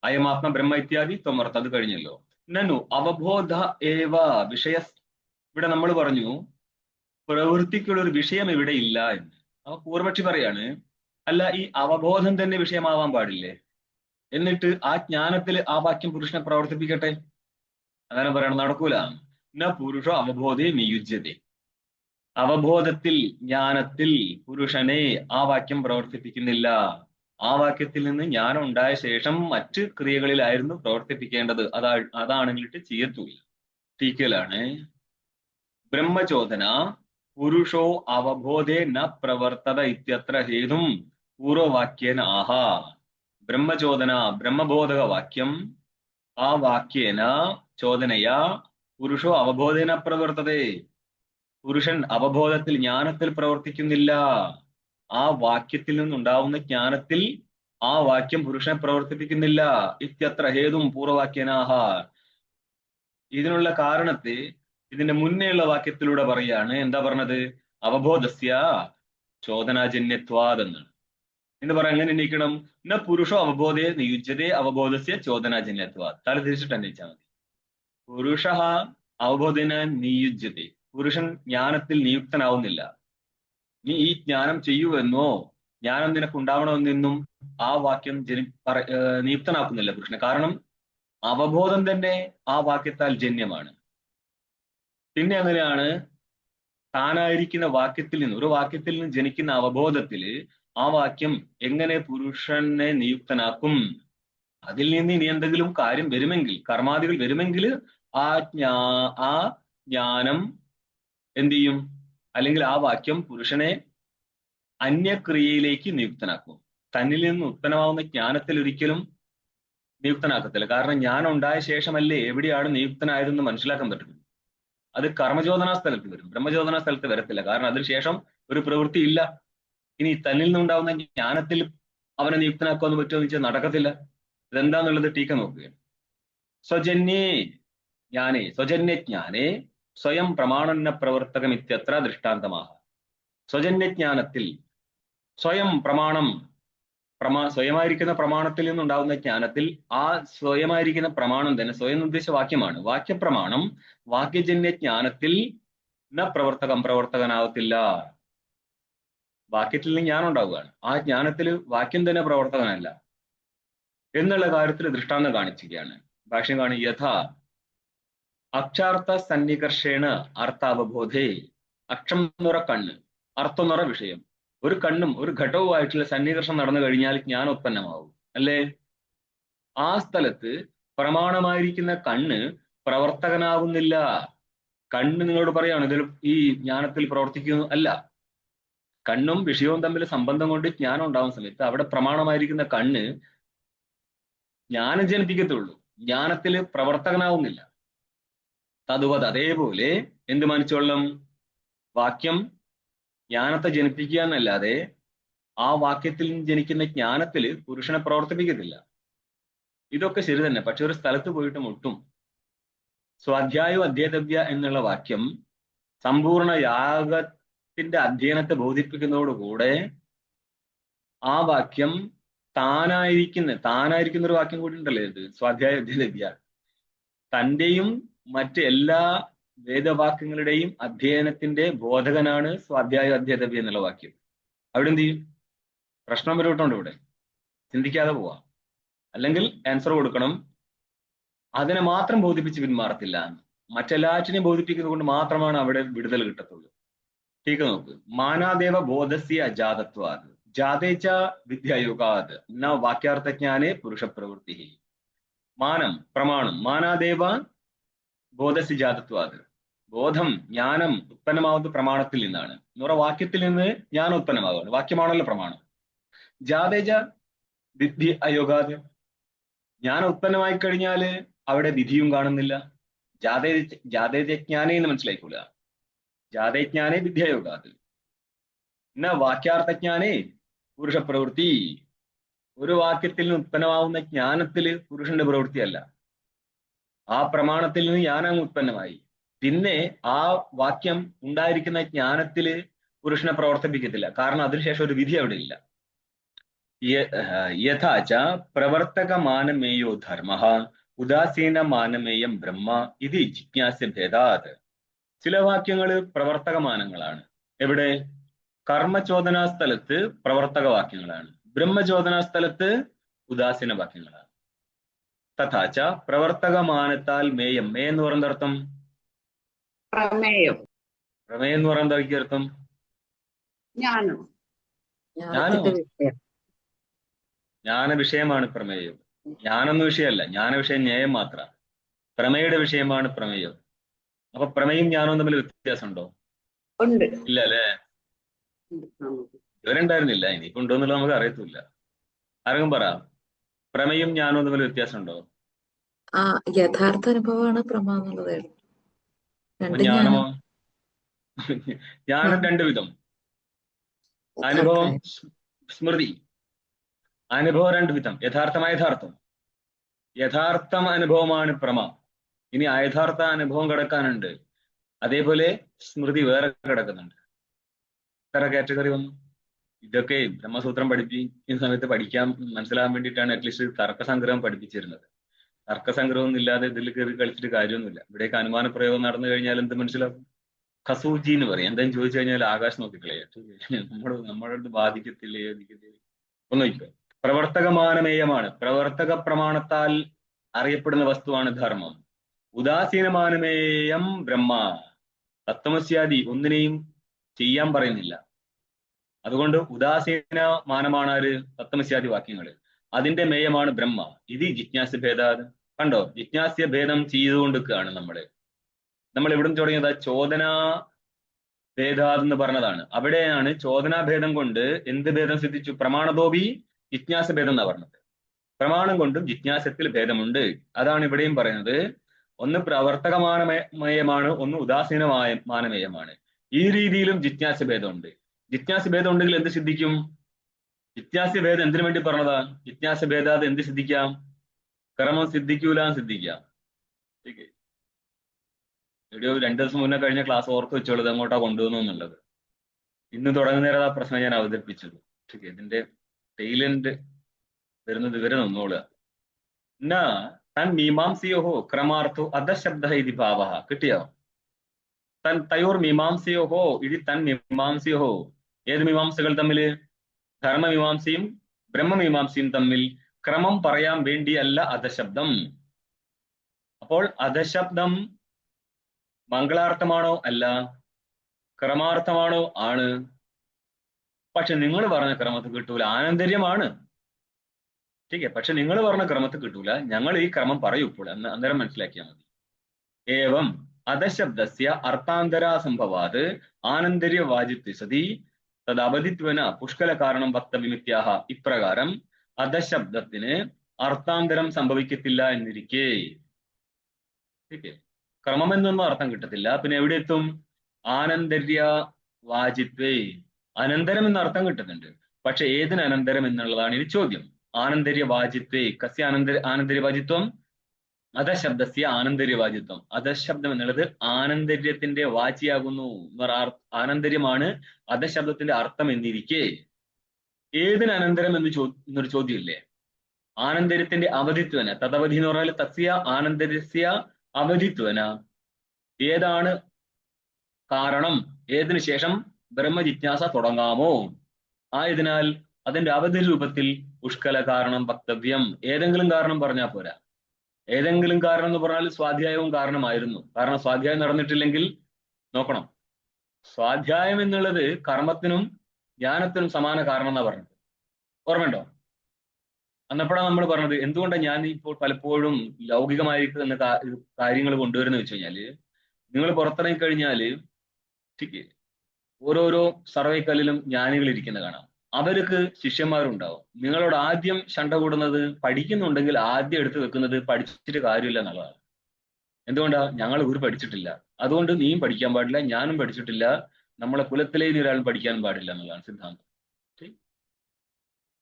അയമാത്മ ബ്രഹ്മ ഇത്യാദി ത്വമർത്ഥ. അത് കഴിഞ്ഞല്ലോ. നനു അവബോധ ഏവ വിഷയ. ഇവിടെ നമ്മൾ പറഞ്ഞു പ്രവൃത്തിക്കുള്ള ഒരു വിഷയം ഇവിടെ ഇല്ല എന്ന്. അപ്പൊ പൂർവക്ഷി പറയാണ്, അല്ല ഈ അവബോധം തന്നെ വിഷയമാവാൻ പാടില്ലേ? എന്നിട്ട് ആ ജ്ഞാനത്തിൽ ആ വാക്യം പുരുഷനെ പ്രവർത്തിപ്പിക്കട്ടെ. അങ്ങനെ പറയണം, നടക്കൂല. ന പുരുഷോ അവബോധേ നിയുജ്യതേ. അവബോധത്തിൽ, ജ്ഞാനത്തിൽ പുരുഷനെ ആ വാക്യം പ്രവർത്തിപ്പിക്കുന്നില്ല. ആ വാക്യത്തിൽ നിന്ന് ജ്ഞാനം ഉണ്ടായ ശേഷം മറ്റ് ക്രിയകളിലായിരുന്നു പ്രവർത്തിപ്പിക്കേണ്ടത്. അതാണെങ്കിലിട്ട് ചെയ്യത്തൂല്ല. ടീക്കലാണ് ബ്രഹ്മചോദന പുരുഷോ അവബോധേ ന പ്രവർത്തത ഇത്യത്ര ഹേതും പൂർവവാക്യേന ആഹാ. ബ്രഹ്മചോദന ബ്രഹ്മബോധക വാക്യം ആ വാക്യേന ചോദനയാ പുരുഷോ അവബോധേന പ്രവർത്തതേ. പുരുഷൻ അവബോധത്തിൽ ജ്ഞാനത്തിൽ പ്രവർത്തിക്കുന്നില്ല. ആ വാക്യത്തിൽ നിന്നുണ്ടാവുന്ന ജ്ഞാനത്തിൽ ആ വാക്യം പുരുഷനെ പ്രവർത്തിപ്പിക്കുന്നില്ല. ഇത്യത്ര ഹേതും പൂർവവാക്യനാഹ. ഇതിനുള്ള കാരണത്തെ ഇതിന്റെ മുന്നേയുള്ള വാക്യത്തിലൂടെ പറയാണ്. എന്താ പറഞ്ഞത്? അവബോധസ്യ ചോദനാജന്യത്വാദ് എന്നാണ്. എന്ന് പറയാൻ എങ്ങനെ എണീക്കണം? ന പുരുഷോ അവബോധേ നിയുജ്യതേ അവബോധസ്യ ചോദനാജന്യത്വാദ്. തല തിരിച്ചിട്ട് അന്വേഷിച്ചാൽ മതി. പുരുഷ അവബോധന നിയുജ്യതേ. പുരുഷൻ ജ്ഞാനത്തിൽ നിയുക്തനാവുന്നില്ല. നീ ഈ ജ്ഞാനം ചെയ്യുമെന്നോ ജ്ഞാനം നിനക്ക് ഉണ്ടാവണമെന്നും ആ വാക്യം നിയുക്തനാക്കുന്നില്ല പുരുഷനെ. കാരണം അവബോധം തന്നെ ആ വാക്യത്താൽ ജന്യമാണ്. പിന്നെ അങ്ങനെയാണ് താനായിരിക്കുന്ന വാക്യത്തിൽ നിന്ന്, ഒരു വാക്യത്തിൽ നിന്ന് ജനിക്കുന്ന അവബോധത്തില് ആ വാക്യം എങ്ങനെ പുരുഷനെ നിയുക്തനാക്കും? അതിൽ നിന്ന് ഇനി എന്തെങ്കിലും കാര്യം വരുമെങ്കിൽ, കർമാദികൾ വരുമെങ്കിൽ ആ ജ്ഞാനം എന്ത് ചെയ്യും? അല്ലെങ്കിൽ ആ വാക്യം പുരുഷനെ അന്യക്രിയയിലേക്ക് നിയുക്തനാക്കും. തന്നിൽ നിന്ന് ഉത്പന്നമാവുന്ന ജ്ഞാനത്തിൽ ഒരിക്കലും നിയുക്തനാക്കത്തില്ല. കാരണം ജ്ഞാനം ഉണ്ടായ ശേഷമല്ലേ എവിടെയാണ് നിയുക്തനായതെന്ന് മനസ്സിലാക്കാൻ പറ്റുന്നത്. അത് കർമ്മചോദനാ സ്ഥലത്ത് വരും, ബ്രഹ്മചോദനാ സ്ഥലത്ത് വരത്തില്ല. കാരണം അതിനുശേഷം ഒരു പ്രവൃത്തി ഇല്ല. ഇനി തന്നിൽ നിന്നുണ്ടാവുന്ന ജ്ഞാനത്തിൽ അവനെ നിയുക്തനാക്കുമെന്ന് പറ്റുമെന്ന് വെച്ചാൽ നടക്കത്തില്ല. ഇതെന്താന്നുള്ളത് ടീക്ക നോക്കുകയാണ്. സ്വജന്യേ ജ്ഞാനേ സ്വജന്യജ്ഞാനേ സ്വയം പ്രമാണന്ന പ്രവർത്തകം ഇത്യത്ര ദൃഷ്ടാന്തമാഹ. സ്വജന്യജ്ഞാനത്തിൽ സ്വയം പ്രമാണം, സ്വയമായിരിക്കുന്ന പ്രമാണത്തിൽ നിന്നുണ്ടാകുന്ന ജ്ഞാനത്തിൽ ആ സ്വയമായിരിക്കുന്ന പ്രമാണം തന്നെ സ്വയം ഉദ്ദേശ വാക്യമാണ്. വാക്യപ്രമാണം വാക്യജന്യ ജ്ഞാനത്തിൽ ന പ്രവർത്തകനാവത്തില്ല. വാക്യത്തിൽ നിന്ന് ജ്ഞാനം ഉണ്ടാവുകയാണ്, ആ ജ്ഞാനത്തിൽ വാക്യം തന്നെ പ്രവർത്തകനല്ല എന്നുള്ള കാര്യത്തിൽ ദൃഷ്ടാന്തം കാണിക്കുകയാണ്. ഭാഷ്യം യഥാ അക്ഷാർത്ഥ സന്നികർഷേണ അർത്ഥാവബോധേ. അക്ഷം നിറ കണ്ണ്, അർത്ഥം നിറ വിഷയം. ഒരു കണ്ണും ഒരു ഘടവുമായിട്ടുള്ള സന്നികർഷം നടന്നു കഴിഞ്ഞാൽ ജ്ഞാനം ഉത്പന്നമാവും, അല്ലേ? ആ സ്ഥലത്ത് പ്രമാണമായിരിക്കുന്ന കണ്ണ് പ്രവർത്തകനാവുന്നില്ല. കണ്ണ് നിങ്ങളോട് പറയാണ് ഇതിൽ ഈ ജ്ഞാനത്തിൽ പ്രവർത്തിക്കുന്നു അല്ല. കണ്ണും വിഷയവും തമ്മിൽ സംബന്ധം കൊണ്ട് ജ്ഞാനം ഉണ്ടാവുന്ന സമയത്ത് അവിടെ പ്രമാണമായിരിക്കുന്ന കണ്ണ് ജ്ഞാനം ജനിപ്പിക്കത്തുള്ളൂ, ജ്ഞാനത്തിൽ പ്രവർത്തകനാവുന്നില്ല. തതുവത് അതേപോലെ എന്ത് മാനിച്ചോളണം? വാക്യം ജ്ഞാനത്തെ ജനിപ്പിക്കുക എന്നല്ലാതെ ആ വാക്യത്തിൽ നിന്ന് ജനിക്കുന്ന ജ്ഞാനത്തിൽ പുരുഷനെ പ്രവർത്തിപ്പിക്കത്തില്ല. ഇതൊക്കെ ശരി തന്നെ. പക്ഷെ ഒരു സ്ഥലത്ത് പോയിട്ട് മുട്ടും. സ്വാധ്യായോ അധ്യേതവ്യ എന്നുള്ള വാക്യം സമ്പൂർണ്ണ യാഗത്തിന്റെ അധ്യയനത്തെ ബോധിപ്പിക്കുന്നതോടുകൂടെ ആ വാക്യം താനായിരിക്കുന്ന ഒരു വാക്യം കൂടി ഉണ്ടല്ലേ ഇത്, സ്വാധ്യായ അധ്യേതവ്യ. തന്റെയും മറ്റ് എല്ലാ വേദവാക്യങ്ങളുടെയും അധ്യയനത്തിന്റെ ബോധകനാണ് സ്വാധ്യായ അധ്യേതവ്യ എന്നുള്ള വാക്യം. അവിടെ എന്ത് ചെയ്യും? പ്രശ്നം വരോട്ടുണ്ട്. ഇവിടെ ചിന്തിക്കാതെ പോവാം, അല്ലെങ്കിൽ ആൻസർ കൊടുക്കണം. അതിനെ മാത്രം ബോധിപ്പിച്ച് പിന്മാറത്തില്ല. മറ്റെല്ലാറ്റിനെയും ബോധിപ്പിക്കുന്നത് കൊണ്ട് മാത്രമാണ് അവിടെ വിടുതൽ കിട്ടത്തുള്ളൂ. ടീക്ക നോക്ക്. മാനാദേവ ബോധസ്യ അജാതത്വാത് ജാതേച്ച വിദ്യായുഗാത് ന വാക്യാർത്ഥജ്ഞാനേ പുരുഷ പ്രവൃത്തി. മാനം പ്രമാണം, മാനാദേവ ബോധസ്യ ജാതത്വാത്. ബോധം ജ്ഞാനം ഉത്പന്നമാവുന്നത് പ്രമാണത്തിൽ നിന്നാണ്. എന്ന് പറഞ്ഞ വാക്യത്തിൽ നിന്ന് ജ്ഞാനം ഉത്പന്നമാകുകയാണ്. വാക്യമാണല്ലോ പ്രമാണം. ജാതേജ വിദ്ധി അയോഗാത്. ജ്ഞാനം ഉത്പന്നമായി കഴിഞ്ഞാൽ അവിടെ വിധിയും കാണുന്നില്ല. ജാതേജ്ഞാനേ എന്ന് മനസ്സിലായിക്കൂല. ജാതേജ്ഞാനേ വിദ്യായോഗാത് ന വാക്യാർത്ഥജ്ഞാനേ പുരുഷ പ്രവൃത്തി. ഒരു വാക്യത്തിൽ നിന്ന് ഉത്പന്നമാവുന്ന ജ്ഞാനത്തില് പുരുഷന്റെ പ്രവൃത്തിയല്ല. ആ പ്രമാണത്തിൽ നിന്ന് ജ്ഞാനം ഉത്പന്നമായി. പിന്നെ ആ വാക്യം ഉണ്ടായിരിക്കുന്ന ജ്ഞാനത്തില് പുരുഷനെ പ്രവർത്തിപ്പിക്കത്തില്ല. കാരണം അതിനുശേഷം ഒരു വിധി അവിടെ ഇല്ല. യഥാച പ്രവർത്തക മാനമേയോ ധർമ്മ ഉദാസീന മാനമേയം ബ്രഹ്മ ഇത് ജിജ്ഞാസ്യ ഭേദാത്. ചില വാക്യങ്ങൾ പ്രവർത്തകമാനങ്ങളാണ്. എവിടെ? കർമ്മചോദനാ സ്ഥലത്ത് പ്രവർത്തക വാക്യങ്ങളാണ്, ബ്രഹ്മചോദനാ സ്ഥലത്ത് ഉദാസീന വാക്യങ്ങളാണ്. തഥാച പ്രവർത്തകമാനത്താൽ മേയം. മേ എന്ന് പറയുന്ന അർത്ഥം പ്രമേയം. പ്രമേയം എന്ന് പറയുന്ന അർത്ഥം ജ്ഞാനം. ജ്ഞാന വിഷയമാണ് പ്രമേയം. ജ്ഞാനൊന്നും വിഷയമല്ല. ജ്ഞാന വിഷയം ന്യായം മാത്ര. പ്രമേയുടെ വിഷയമാണ് പ്രമേയം. അപ്പൊ പ്രമേയം ജ്ഞാനവും തമ്മിൽ വ്യത്യാസമുണ്ടോ? ഉണ്ട്. ഇല്ല അല്ലെ? ഇതുവരെ ഉണ്ടായിരുന്നില്ല. ഇനിയിപ്പോ ഉണ്ടോ എന്നുള്ളത് നമുക്ക് അറിയത്തില്ല. ആരെങ്കിലും പറ, പ്രമേയം ജ്ഞാനവും തമ്മിൽ വ്യത്യാസമുണ്ടോ? ആ യഥാർത്ഥ അനുഭവമാണ് പ്രമ എന്നുള്ളത്. അപ്പൊ രണ്ടും ജ്ഞാനമോ? ജ്ഞാനം. ജ്ഞാനം ആ രണ്ടു വിധം. അനുഭവം യഥാർത്ഥ സ്മൃതി. അനുഭവം രണ്ടു വിധം, യഥാർത്ഥമായ യഥാർത്ഥം. യഥാർത്ഥം അനുഭവമാണ് പ്രമ. ഇനി അയഥാർത്ഥ അനുഭവം കിടക്കാനുണ്ട്. അതേപോലെ സ്മൃതി വേറെ കിടക്കുന്നുണ്ട്. എത്ര കാറ്റഗറി വന്നു? ഇതൊക്കെ ബ്രഹ്മസൂത്രം പഠിപ്പിക്കുന്ന സമയത്ത് പഠിക്കാൻ മനസ്സിലാകാൻ വേണ്ടിയിട്ടാണ് അറ്റ്ലീസ്റ്റ് തർക്കസംഗ്രഹം പഠിപ്പിച്ചിരുന്നത്. തർക്കസംഗ്രഹം ഇല്ലാതെ ഇതിൽ കയറി കളിച്ചിട്ട് കാര്യമൊന്നുമില്ല. ഇവിടേക്ക് അനുമാന പ്രയോഗം നടന്നു കഴിഞ്ഞാൽ എന്ത് മനസ്സിലാക്കും? ഖസൂജി എന്ന് പറയും. എന്തായാലും ചോദിച്ചു കഴിഞ്ഞാൽ ആകാശം നോക്കിക്കളയാ. നമ്മുടെ അടുത്ത് ബാധിക്കത്തില്ലേ ഒന്ന് നോക്കുക. പ്രവർത്തകമാനമേയമാണ്. പ്രവർത്തക പ്രമാണത്താൽ അറിയപ്പെടുന്ന വസ്തുവാണ് ധർമ്മം. ഉദാസീനമാനമേയം ബ്രഹ്മ. തത്വമസ്യാദി ഒന്നിനെയും ചെയ്യാൻ പറയുന്നില്ല. അതുകൊണ്ട് ഉദാസീനമാനമാണ് ആര്? തത്വമസ്യാദി വാക്യങ്ങള്. അതിന്റെ മേയമാണ് ബ്രഹ്മ. ഇത് ജിജ്ഞാസ്യ ഭേദാത്. കണ്ടോ, ജിജ്ഞാസ്യ ഭേദം ചെയ്തുകൊണ്ടിരിക്കുകയാണ് നമ്മൾ എവിടുന്ന് തുടങ്ങിയത്? ചോദനാ ഭേദാത് എന്ന് പറഞ്ഞതാണ്. അവിടെയാണ് ചോദനാഭേദം കൊണ്ട് എന്ത് ഭേദം സിദ്ധിച്ചു? പ്രമാണതോപി ജിജ്ഞാസ ഭേദം എന്നാ പറഞ്ഞത്. പ്രമാണം കൊണ്ടും ജിജ്ഞാസത്തിൽ ഭേദമുണ്ട്. അതാണ് ഇവിടെയും പറയുന്നത്. ഒന്ന് പ്രവർത്തകമാനമേയമാണ്, ഒന്ന് ഉദാസീനമാനമേയമാണ്. ഈ രീതിയിലും ജിജ്ഞാസ ഭേദമുണ്ട്. ജിജ്ഞാസ ഭേദം ഉണ്ടെങ്കിൽ എന്ത് സിദ്ധിക്കും? ജിജ്ഞാസ ഭേദം എന്തിനു വേണ്ടി പറഞ്ഞതാ? ജിജ്ഞാസ ഭേദാത് എന്ത് സിദ്ധിക്കാം? ക്രമം സിദ്ധിക്കൂല സിദ്ധിക്കാം. വീഡിയോ 2 ദിവസം മുന്നേ കഴിഞ്ഞ ക്ലാസ് ഓർത്ത് വെച്ചോളൂ, അങ്ങോട്ടാ കൊണ്ടുവന്നു എന്നുള്ളത്. ഇന്ന് തുടങ്ങുന്നേരം ആ പ്രശ്നം ഞാൻ അവതരിപ്പിച്ചത്. ഇതിന്റെ ടൈലന്റ് വരുന്നത് ഇവരെ നിന്നോളുക. എന്നാ തൻ മീമാംസയോഹോ ക്രമാർത്ഥോ അധശബ്ദ ഇതി ഭാവ. കിട്ടിയോ? തൻ തയോർ മീമാംസയോഹോ ഇതി തൻ മീമാംസയോഹോ. ഏത് മീമാംസകൾ തമ്മില്? ധർമ്മമീമാംസയും ബ്രഹ്മമീമാംസയും തമ്മിൽ ക്രമം പറയാൻ വേണ്ടിയല്ല അധശബ്ദം. അപ്പോൾ അധശബ്ദം മംഗളാർത്ഥമാണോ? അല്ല. ക്രമാർത്ഥമാണോ? ആണ്. പക്ഷെ നിങ്ങൾ പറഞ്ഞ ക്രമത്തിൽ കിട്ടൂല, ആനന്തര്യമാണ്. ठीक है. പക്ഷെ നിങ്ങൾ പറഞ്ഞ ക്രമത്തിൽ കിട്ടൂല, ഞങ്ങൾ ഈ ക്രമം പറയൂ ഇപ്പോൾ എന്ന് അന്നേരം മനസ്സിലാക്കിയാൽ മതി. ഏവം അധശബ്ദസ്യ അർത്ഥാന്തരാ സംഭവാത് ആനന്തര്യവാചിത്വ സതി തദവധിത്വന പുഷ്കല കാരണം വക്തവിമിത്യാഹ. ഇപ്രകാരം അധശബ്ദത്തിന് അർത്ഥാന്തരം സംഭവിക്കത്തില്ല എന്നിരിക്കെ, ठीक है, ക്രമം എന്നൊന്നും അർത്ഥം കിട്ടത്തില്ല. പിന്നെ എവിടെ എത്തും? ആനന്തര്യ വാചിത്വേ. അനന്തരം എന്ന അർത്ഥം കിട്ടുന്നുണ്ട്. പക്ഷെ ഏതിന് അനന്തരം എന്നുള്ളതാണ് ഇനി ചോദ്യം. ആനന്തര്യ വാചിത്വേ. കസ്യ ആനന്തര്യവാചിത്വം? അധശബ്ദസ്യ ആനന്തര്യവാചിത്വം. അധശബ്ദം എന്നുള്ളത് ആനന്തര്യത്തിന്റെ വാചിയാകുന്നു. ആനന്തര്യമാണ് അധശബ്ദത്തിന്റെ അർത്ഥം എന്നിരിക്കെ ഏതിന് അനന്തരം എന്നൊരു ചോദ്യമില്ലേ? ആനന്തര്യത്തിന്റെ അവധിത്വന. തദവധി എന്ന് പറഞ്ഞാൽ തസ്യ ആനന്തര്യസ്യ അവധിത്വന. ഏതാണ് കാരണം? ഏതിനു ശേഷം ബ്രഹ്മജിജ്ഞാസ തുടങ്ങാമോ? ആയതിനാൽ അതിന്റെ അവധി രൂപത്തിൽ പുഷ്കല കാരണം വക്തവ്യം. ഏതെങ്കിലും കാരണം പറഞ്ഞാൽ പോരാ. ഏതെങ്കിലും കാരണം എന്ന് പറഞ്ഞാൽ സ്വാധ്യായവും കാരണമായിരുന്നു. കാരണം സ്വാധ്യായം നടന്നിട്ടില്ലെങ്കിൽ നോക്കണം. സ്വാധ്യായം എന്നുള്ളത് കർമ്മത്തിനും ജ്ഞാനത്തിനും സമാന കാരണം എന്നാ പറഞ്ഞത്. ഓർമ്മയുണ്ടോ? അന്നപ്പോഴാണ് നമ്മൾ പറഞ്ഞത് എന്തുകൊണ്ടാണ് ഞാൻ ഇപ്പോൾ പലപ്പോഴും ലൗകികമായിരിക്കുന്ന കാര്യങ്ങൾ കൊണ്ടുവരുന്ന വെച്ച് കഴിഞ്ഞാല്, നിങ്ങൾ പുറത്തിറങ്ങി കഴിഞ്ഞാല് ഓരോരോ സർവൈക്കല്ലിലും ജ്ഞാനികൾ ഇരിക്കുന്ന കാണാം. അവർക്ക് ശിഷ്യന്മാരുണ്ടാവും. നിങ്ങളോട് ആദ്യം ശണ്ട കൂടുന്നത് പഠിക്കുന്നുണ്ടെങ്കിൽ ആദ്യം എടുത്തു വെക്കുന്നത് പഠിച്ചിട്ട് കാര്യമില്ല എന്നുള്ളതാണ്. എന്തുകൊണ്ടാ? ഞങ്ങൾ ഒരു പഠിച്ചിട്ടില്ല, അതുകൊണ്ട് നീയും പഠിക്കാൻ പാടില്ല, ഞാനും പഠിച്ചിട്ടില്ല, നമ്മളെ കുലത്തിലെ ഇനി ഒരാളും പഠിക്കാനും പാടില്ല എന്നുള്ളതാണ് സിദ്ധാന്തം.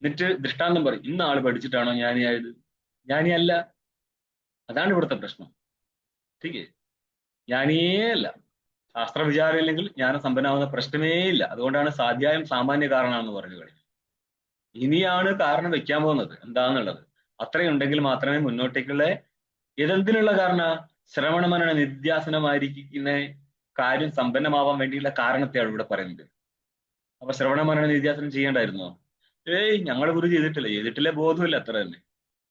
എന്നിട്ട് ദൃഷ്ടാന്തം പറയും, ഇന്ന ആള് പഠിച്ചിട്ടാണോ ജ്ഞാനിയായത്? ജ്ഞാനിയല്ല. അതാണ് ഇവിടുത്തെ പ്രശ്നം. ठीक है. ജ്ഞാനിയേ അല്ല. ശാസ്ത്രവിചാരം ഇല്ലെങ്കിൽ ജ്ഞാനം സമ്പന്നാവുന്ന പ്രശ്നമേ ഇല്ല. അതുകൊണ്ടാണ് സ്വാധ്യായം സാമാന്യ കാരണമാണെന്ന് പറഞ്ഞു കഴിഞ്ഞു. ഇനിയാണ് കാരണം വെക്കാൻ പോകുന്നത് എന്താന്നുള്ളത്. അത്രയുണ്ടെങ്കിൽ മാത്രമേ മുന്നോട്ടേക്കുള്ള ഇതെന്തിനുള്ള കാരണ ശ്രവണമനന നിധ്യാസനമായിരിക്കുന്ന കാര്യം സമ്പന്നമാവാൻ വേണ്ടിയുള്ള കാരണത്തെയാണ് ഇവിടെ പറയുന്നത്. അപ്പൊ ശ്രവണമനന നിധ്യാസനം ചെയ്യേണ്ടായിരുന്നോ? ഞങ്ങൾ ഗുരു ചെയ്തിട്ടില്ല, ബോധമില്ല, അത്ര തന്നെ.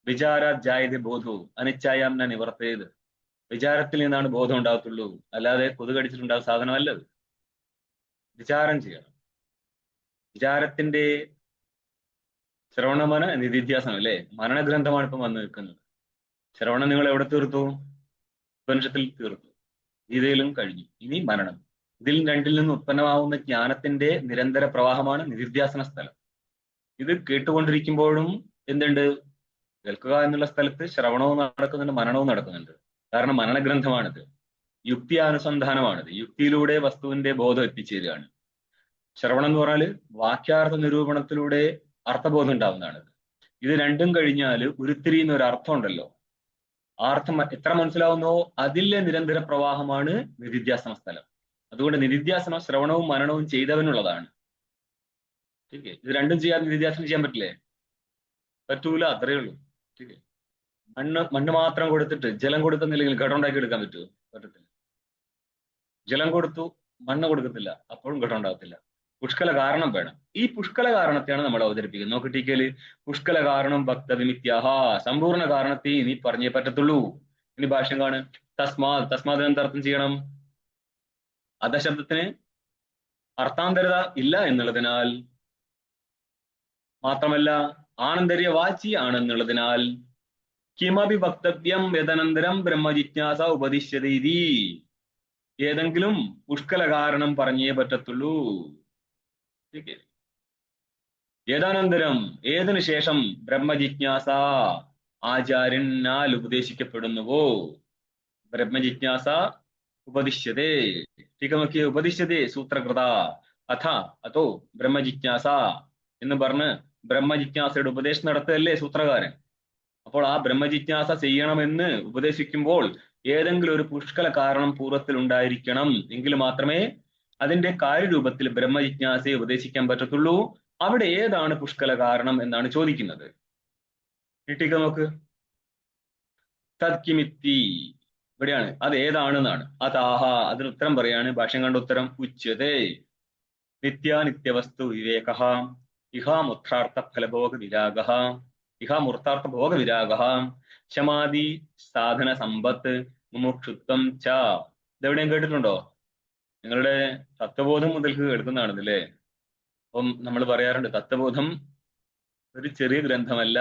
വിചാരാജായത് ബോധവും അനിച്ഛായാം ന നിവർത്തേത്. വിചാരത്തിൽ നിന്നാണ് ബോധം ഉണ്ടാകത്തുള്ളൂ, അല്ലാതെ കൊതുകടിച്ചിട്ടുണ്ടാകുന്ന സാധനമല്ല അത്. വിചാരം ചെയ്യണം. വിചാരത്തിന്റെ ശ്രവണമന നിധിധ്യാസനം അല്ലേ? മനനഗ്രന്ഥമാണ് ഇപ്പം വന്നു നിൽക്കുന്നത്. ശ്രവണം നിങ്ങൾ എവിടെ തീർത്തു? ഉപനിഷത്തിൽ തീർത്തു, ഗീതയിലും കഴിഞ്ഞു. ഇനി മനനം. ഇതിൽ രണ്ടിൽ നിന്ന് ഉത്പന്നമാവുന്ന ജ്ഞാനത്തിന്റെ നിരന്തര പ്രവാഹമാണ് നിധിധ്യാസന സ്ഥലം. ഇത് കേട്ടുകൊണ്ടിരിക്കുമ്പോഴും എന്തുണ്ട്? കേൾക്കുക എന്നുള്ള സ്ഥലത്ത് ശ്രവണവും നടക്കുന്നുണ്ട്, മനനവും നടക്കുന്നുണ്ട്. കാരണം മനനഗ്രന്ഥമാണിത്, യുക്തിയാനുസന്ധാനമാണിത്. യുക്തിയിലൂടെ വസ്തുവിന്റെ ബോധം എത്തിച്ചേരുകയാണ്. ശ്രവണം എന്ന് പറഞ്ഞാൽ വാക്യാർത്ഥ നിരൂപണത്തിലൂടെ അർത്ഥബോധം ഉണ്ടാവുന്നതാണിത്. ഇത് രണ്ടും കഴിഞ്ഞാൽ ഉരുത്തിരിയുന്ന ഒരു അർത്ഥം ഉണ്ടല്ലോ, ആ അർത്ഥം എത്ര മനസ്സിലാവുന്നോ അതിലെ നിരന്തര പ്രവാഹമാണ് നിധിധ്യാസന സ്ഥലം. അതുകൊണ്ട് നിധിധ്യാസനം ശ്രവണവും മനനവും ചെയ്തവനുള്ളതാണ്. ठीक है, ഇത് രണ്ടും ചെയ്യാൻ നിധിധ്യാസനം ചെയ്യാൻ പറ്റില്ലേ? പറ്റൂല, അത്രയേ ഉള്ളൂ. ठीक है, മണ്ണ് മാത്രം കൊടുത്തിട്ട് ജലം കൊടുക്കുന്നില്ലെങ്കിൽ ഘടം ഉണ്ടാക്കി എടുക്കാൻ പറ്റുമോ? പറ്റത്തില്ല. ജലം കൊടുത്തു, മണ്ണ് കൊടുക്കത്തില്ല, അപ്പോഴും ഘടം ഉണ്ടാകത്തില്ല. പുഷ്കല കാരണം വേണം. ഈ പുഷ്കല കാരണത്തെയാണ് നമ്മൾ അവതരിപ്പിക്കുന്നത്. നോക്ക് ടീക്കയില് പുഷ്കല കാരണം ഭക്തവിമിത്യാഹ, സമ്പൂർണ്ണ കാരണത്തെ ഇനി പറഞ്ഞേ പറ്റത്തുള്ളൂ. ഇനി ഭാഷ്യം കാണും. തസ്മാത് എന്തർത്ഥം ചെയ്യണം? അധശബ്ദത്തിന് അർത്ഥാന്തരത ഇല്ല എന്നുള്ളതിനാൽ, മാത്രമല്ല ആനന്തര്യ വാചി ആണെന്നുള്ളതിനാൽ കിമപി വക്തവ്യം യദനന്തരം ബ്രഹ്മജിജ്ഞാസ ഉപദിശ്യതീതി, ഏതെങ്കിലും പുഷ്കല കാരണം പറഞ്ഞേ പറ്റത്തുള്ളൂ. ഏതാനന്തരം ഏതിനു ശേഷം ബ്രഹ്മജിജ്ഞാസ ആചാര്യനാൽ ഉപദേശിക്കപ്പെടുന്നുവോ, ബ്രഹ്മജിജ്ഞാസ ഉപദിശ്യതേ. നോക്കിയ ഉപദിശ്യതേ സൂത്രകൃത അഥ അതോ ബ്രഹ്മജിജ്ഞാസ എന്ന് പറഞ്ഞ് ബ്രഹ്മജിജ്ഞാസയുടെ ഉപദേശം നടത്തുകയല്ലേ സൂത്രകാരൻ. അപ്പോൾ ആ ബ്രഹ്മജിജ്ഞാസ ചെയ്യണമെന്ന് ഉപദേശിക്കുമ്പോൾ ഏതെങ്കിലും ഒരു പുഷ്കല കാരണം പൂർവ്വത്തിൽ ഉണ്ടായിരിക്കണം. എങ്കിൽ മാത്രമേ അതിന്റെ കാര്യരൂപത്തിൽ ബ്രഹ്മജിജ്ഞാസയെ ഉപദേശിക്കാൻ പറ്റത്തുള്ളൂ. അവിടെ ഏതാണ് പുഷ്കല കാരണം എന്നാണ് ചോദിക്കുന്നത്. കിട്ടിക്ക നോക്ക്. തദ്കിമിത്തി, ഇവിടെയാണ് അത് ഏതാണെന്നാണ്. അതാഹ, അതിന് ഉത്തരം പറയാണ്. ഭാഷ്യം കണ്ട ഉത്തരം. ഉച്യതേ നിത്യാനിത്യവസ്തു വിവേക ഇഹാമുത്ഥാർത്ഥ ഫലഭോഗ വിരാഗ ഇഹാമൂർത്ഥാർത്ഥ ഭോഗ വിരാഗ ശമാധി സാധന സമ്പത്ത് മുമുക്ഷുത്വം ച. ഇതെവിടെയും കേട്ടിട്ടുണ്ടോ? നിങ്ങളുടെ തത്വബോധം മുതൽക്ക് കേൾക്കുന്നതാണെന്നല്ലേ. അപ്പം നമ്മൾ പറയാറുണ്ട് തത്വബോധം ഒരു ചെറിയ ഗ്രന്ഥമല്ല,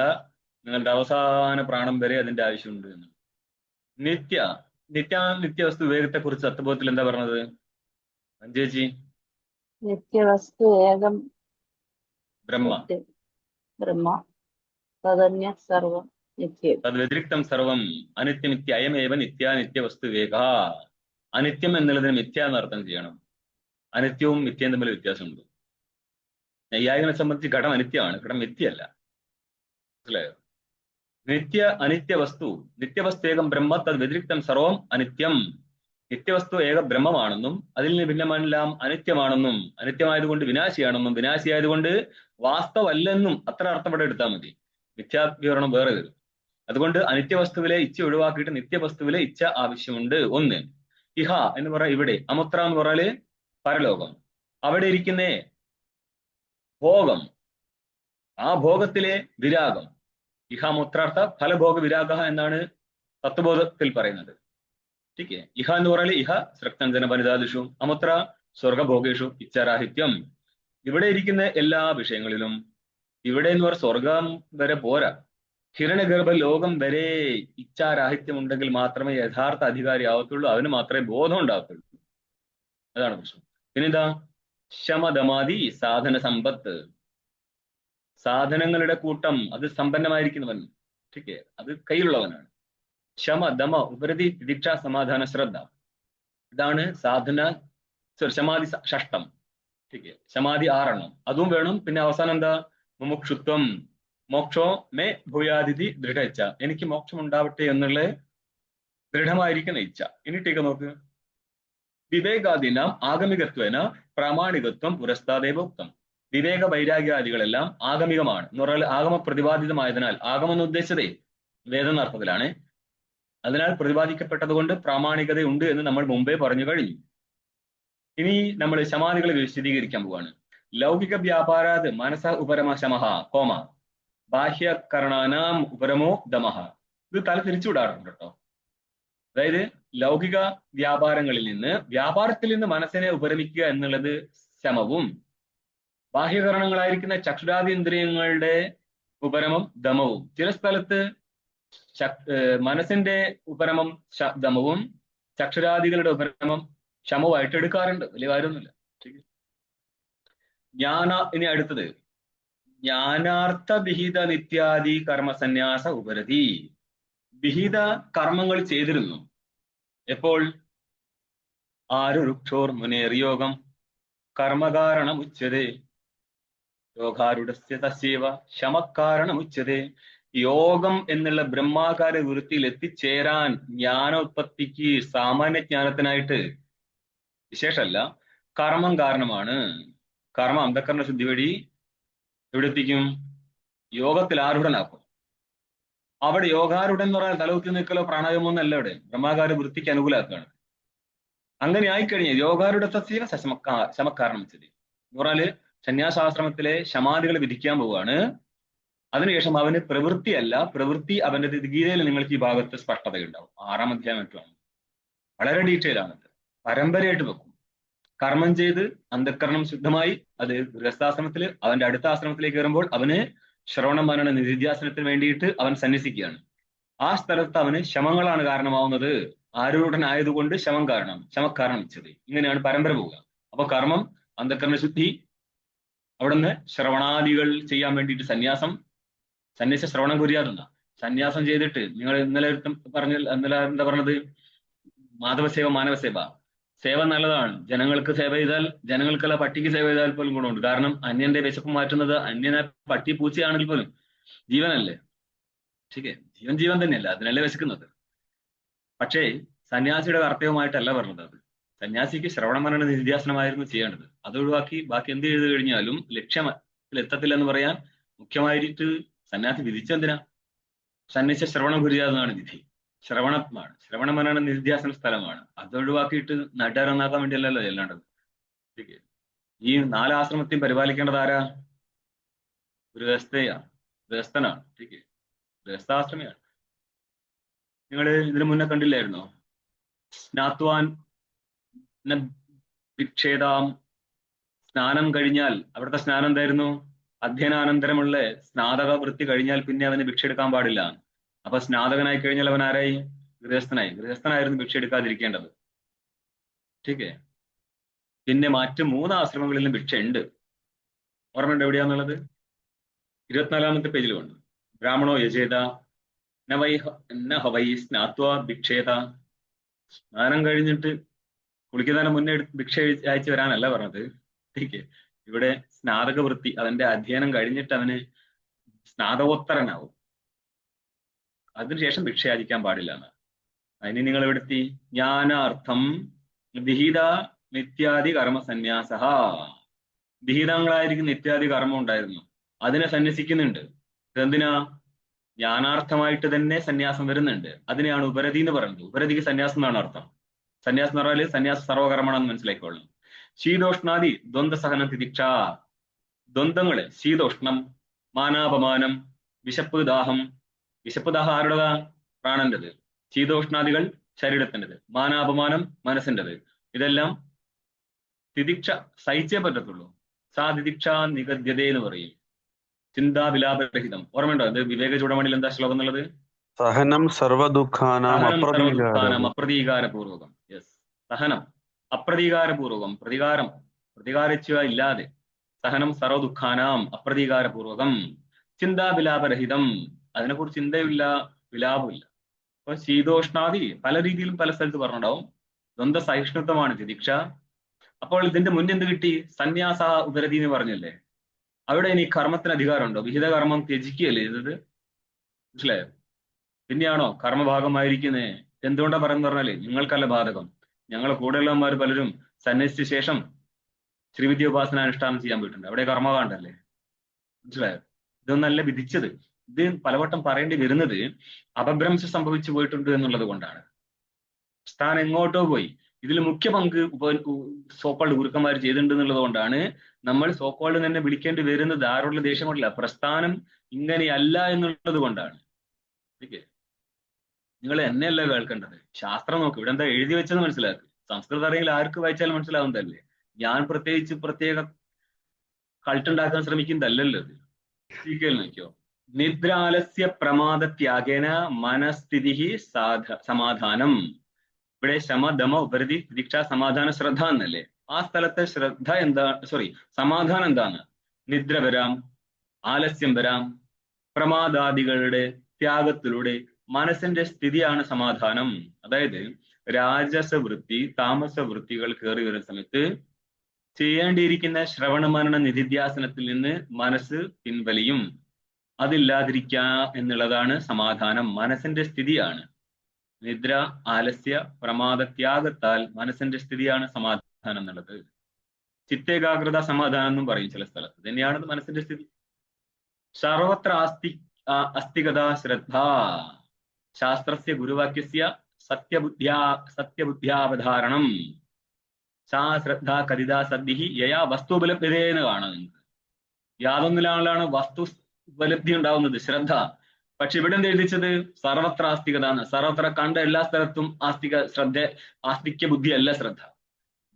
നിങ്ങളുടെ അവസാന പ്രാണം വരെ അതിന്റെ ആവശ്യമുണ്ട് എന്ന്. നിത്യവസ്തു വിവേകത്തെ കുറിച്ച് തത്വബോധത്തിൽ എന്താ പറഞ്ഞത് ചേച്ചി? നിത്യവസ്തു ഏകം ബ്രഹ്മ, ബ്രഹ്മ തദന്യ സർവം നിത്യം, തദ്വ്യതിരിക്തം സർവം അനിത്യമിത്യ അയമേവ നിത്യാനിത്യവസ്തു വിവേക. അനിത്യം എന്നുള്ളതിന് മിഥ്യ എന്നർത്ഥം ചെയ്യണം. അനിത്യവും മിഥ്യയും തമ്മിൽ വ്യത്യാസമുണ്ട്. നൈയായികനെ സംബന്ധിച്ച് ഘടം അനിത്യമാണ്, ഘടം മിഥ്യയല്ല. മനസ്സിലായോ? അനിത്യവസ്തു നിത്യവസ്തു ഏകം ബ്രഹ്മ തദ് വ്യതിരിക്തം സർവം അനിത്യം. നിത്യവസ്തു ഏക ബ്രഹ്മമാണെന്നും അതിൽ നിന്ന് ഭിന്നമെല്ലാം അനിത്യമാണെന്നും അനിത്യമായതുകൊണ്ട് വിനാശിയാണെന്നും വിനാശിയായതുകൊണ്ട് വാസ്തവല്ലെന്നും അത്ര അർത്ഥം ഇവിടെ എടുത്താൽ മതി. മിഥ്യാവിവരണം വേറെ വരും. അതുകൊണ്ട് അനിത്യവസ്തുവിലെ ഇച്ഛ ഒഴിവാക്കിയിട്ട് നിത്യവസ്തുവിലെ ഇച്ഛ ആവശ്യമുണ്ട്. ഒന്ന് ഇഹ എന്ന് പറയാം, ഇവിടെ. അമുത്ര എന്ന് പറഞ്ഞാല് പരലോകം. അവിടെ ഇരിക്കുന്നേ ഭോഗം, ആ ഭോഗത്തിലെ വിരാഗം. ഇഹാമുത്രാർത്ഥ ഫലഭോഗ വിരാഗ എന്നാണ് തത്വബോധത്തിൽ പറയുന്നത്. ठीक है, ഇഹ എന്ന് പറഞ്ഞാൽ ഇഹ സൃക്തഞ്ജന വനിതാദിഷു അമുത്ര സ്വർഗഭോഗേഷു ഇച്ഛാരാഹിത്യം. ഇവിടെ ഇരിക്കുന്ന എല്ലാ വിഷയങ്ങളിലും, ഇവിടെ എന്ന് പറഞ്ഞ സ്വർഗം വരെ പോരാ, ഹിരണ്യഗർഭ ലോകം വരെ ഇച്ഛാരാഹിത്യം ഉണ്ടെങ്കിൽ മാത്രമേ യഥാർത്ഥ അധികാരി ആവത്തുള്ളൂ, അവന് മാത്രമേ ബോധം ഉണ്ടാകത്തുള്ളൂ. അതാണ് പ്രശ്നം. പിന്നെന്താ? ശമദമാദി സാധന സമ്പത്ത്, സാധനങ്ങളുടെ കൂട്ടം, അത് സമ്പന്നമായിരിക്കുന്നവൻ. ठीक है, അത് കയ്യിലുള്ളവനാണ്. ശമ ദമ ഉപരതി തിദീക്ഷ സമാധാന ശ്രദ്ധ, ഇതാണ് സാധന. സമാധി ഷഷ്ടം. ठीक है, സമാധി 6 അതും വേണം. പിന്നെ അവസാനം എന്താ? മുമുക്ഷുത്വം, മോക്ഷോ മേ ഭൂയാതിഥി ദൃഢ ഇച്ഛ, എനിക്ക് മോക്ഷം ഉണ്ടാവട്ടെ എന്നുള്ള ദൃഢമായിരിക്കുന്ന ഇച്ഛ. ഇനി ടീക്ക നോക്ക്. വിവേകാദീനാം ആഗമികത്വേന പ്രാമാണികത്വം പുരസ്താദേവ ഉക്തം. വിവേക വൈരാഗ്യാദികളെല്ലാം ആഗമികമാണ് എന്ന് പറഞ്ഞാൽ ആഗമ പ്രതിപാദിതമായതിനാൽ, ആഗമം എന്ന് ഉദ്ദേശിച്ചതേ വേദനാർത്ഥത്തിലാണ്. അതിനാൽ പ്രതിപാദിക്കപ്പെട്ടത് കൊണ്ട് പ്രാമാണികതയുണ്ട് എന്ന് നമ്മൾ മുമ്പേ പറഞ്ഞു കഴിഞ്ഞു. ഇനി നമ്മൾ സമാധികളെ വിശദീകരിക്കാൻ പോവാണ്. ലൗകിക വ്യാപാരാത് മനസ ഉപരമ ശമഹ കോമ ബാഹ്യകരണാനാം ഉപരമോ ദമഹ. ഇത് തല തിരിച്ചുവിടാറുണ്ട് കേട്ടോ. അതായത് ലൗകിക വ്യാപാരങ്ങളിൽ നിന്ന്, വ്യാപാരത്തിൽ നിന്ന് മനസ്സിനെ ഉപരമിക്കുക എന്നുള്ളത് ശമവും, ബാഹ്യകരണങ്ങളായിരിക്കുന്ന ചക്ഷുരാതീന്ദ്രിയങ്ങളുടെ ഉപരമം ദമവും. ചില സ്ഥലത്ത് മനസ്സിന്റെ ഉപരമം ദമവും ചക്ഷുരാദികളുടെ ഉപരമം ശമമായിട്ട് എടുക്കാറുണ്ട്, വലിയ കാര്യമൊന്നുമില്ല. ഇനി അടുത്തത് ജ്ഞാനാർത്ഥ വിഹിത നിത്യാദി കർമ്മസന്യാസ ഉപരതി. വിഹിത കർമ്മങ്ങൾ ചെയ്തിരുന്നു. എപ്പോൾ? ആരുക്ഷോർ മുനേറിയോഗം കർമ്മകാരണമുച്യതേ യോഗാരുഢസ്യ തസ്യൈവ ശമകാരണമുച്യതേ. യോഗം എന്നുള്ള ബ്രഹ്മാകാര വൃത്തിയിൽ എത്തിച്ചേരാൻ ജ്ഞാനോത്പത്തിക്ക്, സാമാന്യ ജ്ഞാനത്തിനായിട്ട് വിശേഷമല്ല, കർമ്മം കാരണമാണ്. കർമ്മ അന്ധകരണ ശുദ്ധി വഴി എവിടെ എത്തിക്കും? യോഗത്തിൽ ആരൂഢനാക്കും. അവിടെ യോഗാരൂഢൻ എന്ന് പറഞ്ഞാൽ തലകുത്തി നിൽക്കലോ പ്രാണായാമോ എന്നല്ല, ഇവിടെ ബ്രഹ്മാകാര വൃത്തിക്ക് അനുകൂലമാക്കുകയാണ്. അങ്ങനെ ആയിക്കഴിഞ്ഞാൽ യോഗാരൂഢസ്യ ശമക്കാരണം വെച്ചത് എന്ന് പറഞ്ഞാല് സന്യാസാശ്രമത്തിലെ ശമാധികൾ വിധിക്കാൻ പോവുകയാണ്. അതിനുശേഷം അവന് പ്രവൃത്തിയല്ല, പ്രവൃത്തി അവന്റെ ഗീതയിൽ നിങ്ങൾക്ക് ഈ ഭാഗത്ത് സ്പഷ്ടതയുണ്ടാവും. 6-ാം അധ്യായം മറ്റുമാണ്, വളരെ ഡീറ്റെയിൽ ആണത്. പരമ്പരയായിട്ട് വെക്കും. കർമ്മം ചെയ്ത് അന്ധകരണം ശുദ്ധമായി അത് ഗൃഹസ്ഥാശ്രമത്തില് അവന്റെ അടുത്ത ആശ്രമത്തിലേക്ക് കയറുമ്പോൾ അവന് ശ്രവണ മനന നിധിധ്യാസനത്തിന് വേണ്ടിയിട്ട് അവൻ സന്യസിക്കുകയാണ്. ആ സ്ഥലത്ത് അവന് ശമങ്ങളാണ് കാരണമാവുന്നത്. ആരൂഢനായതുകൊണ്ട് ശമക്കാരണം വെച്ചത്. ഇങ്ങനെയാണ് പരമ്പര പോവുക. അപ്പൊ കർമ്മം, അന്ധകരണ ശുദ്ധി, അവിടുന്ന് ശ്രവണാദികൾ ചെയ്യാൻ വേണ്ടിയിട്ട് സന്യാസ ശ്രവണം കുര്യാതെന്ന സന്യാസം ചെയ്തിട്ട് നിങ്ങൾ ഇന്നലെ എന്താ പറഞ്ഞത്? മാധവസേവ മാനവസേവ. സേവ നല്ലതാണ്. ജനങ്ങൾക്ക് സേവ ചെയ്താൽ, ജനങ്ങൾക്കല്ല പട്ടിക്ക് സേവ ചെയ്താൽ പോലും ഗുണമുണ്ട്. കാരണം അന്യന്റെ വിശപ്പ് മാറ്റുന്നത് അന്യനെ പട്ടി പൂച്ചയാണെങ്കിൽ പോലും ജീവനല്ലേ? ശരിയെ, ജീവൻ തന്നെയല്ല, അതിനല്ലേ വിശക്കുന്നത്. പക്ഷേ സന്യാസിയുടെ കർത്തവ്യമായിട്ടല്ല പറഞ്ഞത്. അത് സന്യാസിക്ക് ശ്രവണമരണ നിധ്യാസനമായിരുന്നു ചെയ്യേണ്ടത്. അത് ഒഴിവാക്കി ബാക്കി എന്ത് ചെയ്തു കഴിഞ്ഞാലും ലക്ഷ്യത്തിൽ എത്തത്തില്ലെന്ന് പറയാൻ മുഖ്യമായിട്ട് സന്യാസി വിധിച്ചെന്തിനാ? സന്യസ ശ്രവണം കുര്യാതെന്നാണ് വിധി. ശ്രവണമരണ നിധ്യാസന സ്ഥലമാണ്. അത് ഒഴിവാക്കിയിട്ട് നാട്ടുകാരെ നന്നാക്കാൻ വേണ്ടിയല്ലല്ലോ ചെല്ലേണ്ടത്. ഈ 4 ആശ്രമത്തെയും പരിപാലിക്കേണ്ടത് ആരാ? ഗൃഹസ്ഥനാണ്. ഗൃഹസ്ഥാശ്രമിയാണ്. നിങ്ങൾ ഇതിനു മുന്നേ കണ്ടില്ലായിരുന്നോ? സ്നാത്വാൻ ഭിക്ഷേതാം. സ്നാനം കഴിഞ്ഞാൽ, അവിടുത്തെ സ്നാനം എന്തായിരുന്നു? അധ്യയനാനന്തരമുള്ള സ്നാതക വൃത്തി കഴിഞ്ഞാൽ പിന്നെ അവന് ഭിക്ഷ എടുക്കാൻ പാടില്ല. അപ്പൊ സ്നാതകനായി കഴിഞ്ഞാൽ അവൻ ആരായി? ഗൃഹസ്ഥനായിരുന്നു ഭിക്ഷ എടുക്കാതിരിക്കേണ്ടത്. പിന്നെ മറ്റ് 3 ആശ്രമങ്ങളിലും ഭിക്ഷ ഉണ്ട്. ഓർമ്മയുണ്ട് എവിടെയാന്നുള്ളത്? 24-ാമത്തെ പേജിലുണ്ട്. ബ്രാഹ്മണോ യജേത ഹവൈ സ്നാത്വാ ഭിക്ഷേത. സ്നാനം കഴിഞ്ഞിട്ട് കുളിക്കുന്നതിന് മുന്നേ ഭിക്ഷ അയച്ചു വരാനല്ല പറഞ്ഞത്. ഇവിടെ സ്നാതക വൃത്തി, അവന്റെ അധ്യയനം കഴിഞ്ഞിട്ട് അവന് സ്നാതകോത്തരനാവും. അതിനുശേഷം ഭിക്ഷ യാചിക്കാൻ പാടില്ല എന്ന്. അതിന് നിങ്ങൾ എവിടെത്തി? ജ്ഞാനാർത്ഥം വിഹിത നിത്യാദി കർമ്മ സന്യാസ. വിഹിതങ്ങളായിരിക്കും നിത്യാദി കർമ്മം ഉണ്ടായിരുന്നു, അതിനെ സന്യസിക്കുന്നുണ്ട്. എന്തിനാ? ജ്ഞാനാർത്ഥമായിട്ട് തന്നെ സന്യാസം വരുന്നുണ്ട്. അതിനെയാണ് ഉപരതി എന്ന് പറയുന്നത്. ഉപരതിക്ക് സന്യാസം എന്നാണ് അർത്ഥം. സന്യാസം എന്ന് പറഞ്ഞാൽ സന്യാസ സർവകർമ്മണെന്ന് മനസ്സിലാക്കിക്കൊള്ളണം. ശീതോഷ്ണാദി ദ്വന്ദ് സഹനം തിദിക്ഷ. ദ്വന്ദ്ങ്ങള്, ശീതോഷ്ണം, മാനാപമാനം, വിശപ്പ് ദാഹം. വിശപ്പ് ദാഹം ആരുടേതാ? പ്രാണന്റേത്. ശീതോഷ്ണാദികൾ ശരീരത്തിൻ്റെത്. മാനാപമാനം മനസ്സിൻ്റെത്. ഇതെല്ലാം തിദിക്ഷ സഹിച്ചേ പറ്റത്തുള്ളൂ. സാ തിദിക്ഷ നിഗദ്യത എന്ന് പറയും. ചിന്താവിലാപരഹിതം. ഓർമ്മയുണ്ടോ? ഇത് വിവേക ചൂടമണിയിൽ എന്താ ശ്ലോകം എന്നുള്ളത്? സഹനം സർവദുഃഖാനാം അപ്രതീകാരപൂർവകം. യെസ്, സഹനം അപ്രതീകാരപൂർവകം. പ്രതികാരിച്ചുക ഇല്ലാതെ. സഹനം സർവദുഃഖാനാം അപ്രതീകാരപൂർവകം. ചിന്താവിലാപരഹിതം. അതിനെക്കുറിച്ച് ചിന്തയില്ല, വിലാപമില്ല. അപ്പൊ ശീതോഷ്ണാദി പല രീതിയിലും പല സ്ഥലത്ത് പറഞ്ഞിട്ടുണ്ടാവും. ദ്വന്ദ് സഹിഷ്ണുത്വമാണ് തിദിക്ഷ. അപ്പോൾ ഇതിന്റെ മുന്നേ എന്ത് കിട്ടി? സന്യാസ ഉപരതി എന്ന് പറഞ്ഞല്ലേ? അവിടെ ഇനി കർമ്മത്തിന് അധികാരമുണ്ടോ? വിഹിത കർമ്മം ത്യജിക്കുകയല്ലേ ചെയ്തത്? മനസ്സിലായോ? പിന്നെയാണോ കർമ്മഭാഗമായിരിക്കുന്നേ? എന്തുകൊണ്ടാ പറയുന്നത് പറഞ്ഞാല്, നിങ്ങൾക്കല്ല ബാധകം. ഞങ്ങളെ കൂടെയുള്ളവന്മാർ പലരും സന്യസിച്ച ശേഷം ശ്രീവിദ്യ ഉപാസന അനുഷ്ഠാനം ചെയ്യാൻ പോയിട്ടുണ്ട്. അവിടെ കർമ്മകാണ്ഡല്ലേ? മനസ്സിലായോ? ഇതൊന്നല്ല വിധിച്ചത്. ഇത് പലവട്ടം പറയേണ്ടി വരുന്നത് അപഭ്രംശം സംഭവിച്ചു പോയിട്ടുണ്ട് എന്നുള്ളത് കൊണ്ടാണ്. സ്ഥാനം എങ്ങോട്ടോ പോയി. ഇതിൽ മുഖ്യ പങ്ക് സോക്കോൾഡ് ഗുരുക്കന്മാർ ചെയ്തിട്ടുണ്ട് എന്നുള്ളത് കൊണ്ടാണ് നമ്മൾ സോക്കോൾഡ് തന്നെ വിളിക്കേണ്ടി വരുന്നത്. ആരോടുള്ള ദേഷ്യം കൊണ്ടല്ല, പ്രസ്ഥാനം ഇങ്ങനെയല്ല എന്നുള്ളത് കൊണ്ടാണ്. നിങ്ങൾ എന്നെയല്ല കേൾക്കേണ്ടത്, ശാസ്ത്രം നോക്ക്. ഇവിടെ എന്താ എഴുതി വെച്ചെന്ന് മനസ്സിലാക്കുക. സംസ്കൃതം അറിയെങ്കിൽ ആർക്ക് വായിച്ചാലും മനസ്സിലാവുന്നതല്ലേ. ഞാൻ പ്രത്യേക കൾട്ടുണ്ടാക്കാൻ ശ്രമിക്കുന്നതല്ലല്ലോ ഇത്. നോക്കിയോ? നിദ്രാലസ്യ പ്രമാദ ത്യാഗേന മനസ്ഥിതി സമാധാനം. ഇവിടെ ശമ ദമ ഉപരതി ദീക്ഷ സമാധാന ശ്രദ്ധ എന്നല്ലേ? ആ സ്ഥലത്തെ ശ്രദ്ധ എന്താ, സമാധാനം എന്താണ്? നിദ്ര വരാം, ആലസ്യം വരാം, പ്രമാദാദികളുടെ ത്യാഗത്തിലൂടെ മനസ്സിന്റെ സ്ഥിതിയാണ് സമാധാനം. അതായത് രാജസവൃത്തി താമസ വൃത്തികൾ കയറി വരുന്ന സമയത്ത് ചെയ്യേണ്ടിയിരിക്കുന്ന ശ്രവണമരണ നിധിധ്യാസനത്തിൽ നിന്ന് മനസ്സ് പിൻവലിയും. അതില്ലാതിരിക്കുക എന്നുള്ളതാണ് സമാധാനം, മനസ്സിന്റെ സ്ഥിതിയാണ്. നിദ്ര, ആലസ്യ, പ്രമാദത്യാഗത്താൽ മനസ്സിന്റെ സ്ഥിതിയാണ് സമാധാനം എന്നുള്ളത്. ചിത്തേകാഗ്രത സമാധാനം എന്നും പറയും ചില സ്ഥലത്ത്. തന്നെയാണത് മനസ്സിന്റെ സ്ഥിതി. സർവത്ര അസ്തികത ശ്രദ്ധ ശാസ്ത്രസ്യ ഗുരുവാക്യസ്യ സത്യബുദ്ധ്യാവധാരണം സാ ശ്രദ്ധ കഥിത സദ്ധിഹി യയാ വസ്തുപലഭ്യതേ എന്ന് കാണാം. നിങ്ങൾക്ക് യാതൊന്നിലാണ് വസ്തു ഉപലബ്ധി ഉണ്ടാവുന്നത്, ശ്രദ്ധ. പക്ഷെ ഇവിടെ എന്ത് എഴുതിച്ചത്? സർവത്ര ആസ്തികത എന്ന്. സർവത്ര കണ്ട എല്ലാ സ്ഥലത്തും ആസ്തിക്യ ബുദ്ധിയല്ല ശ്രദ്ധ.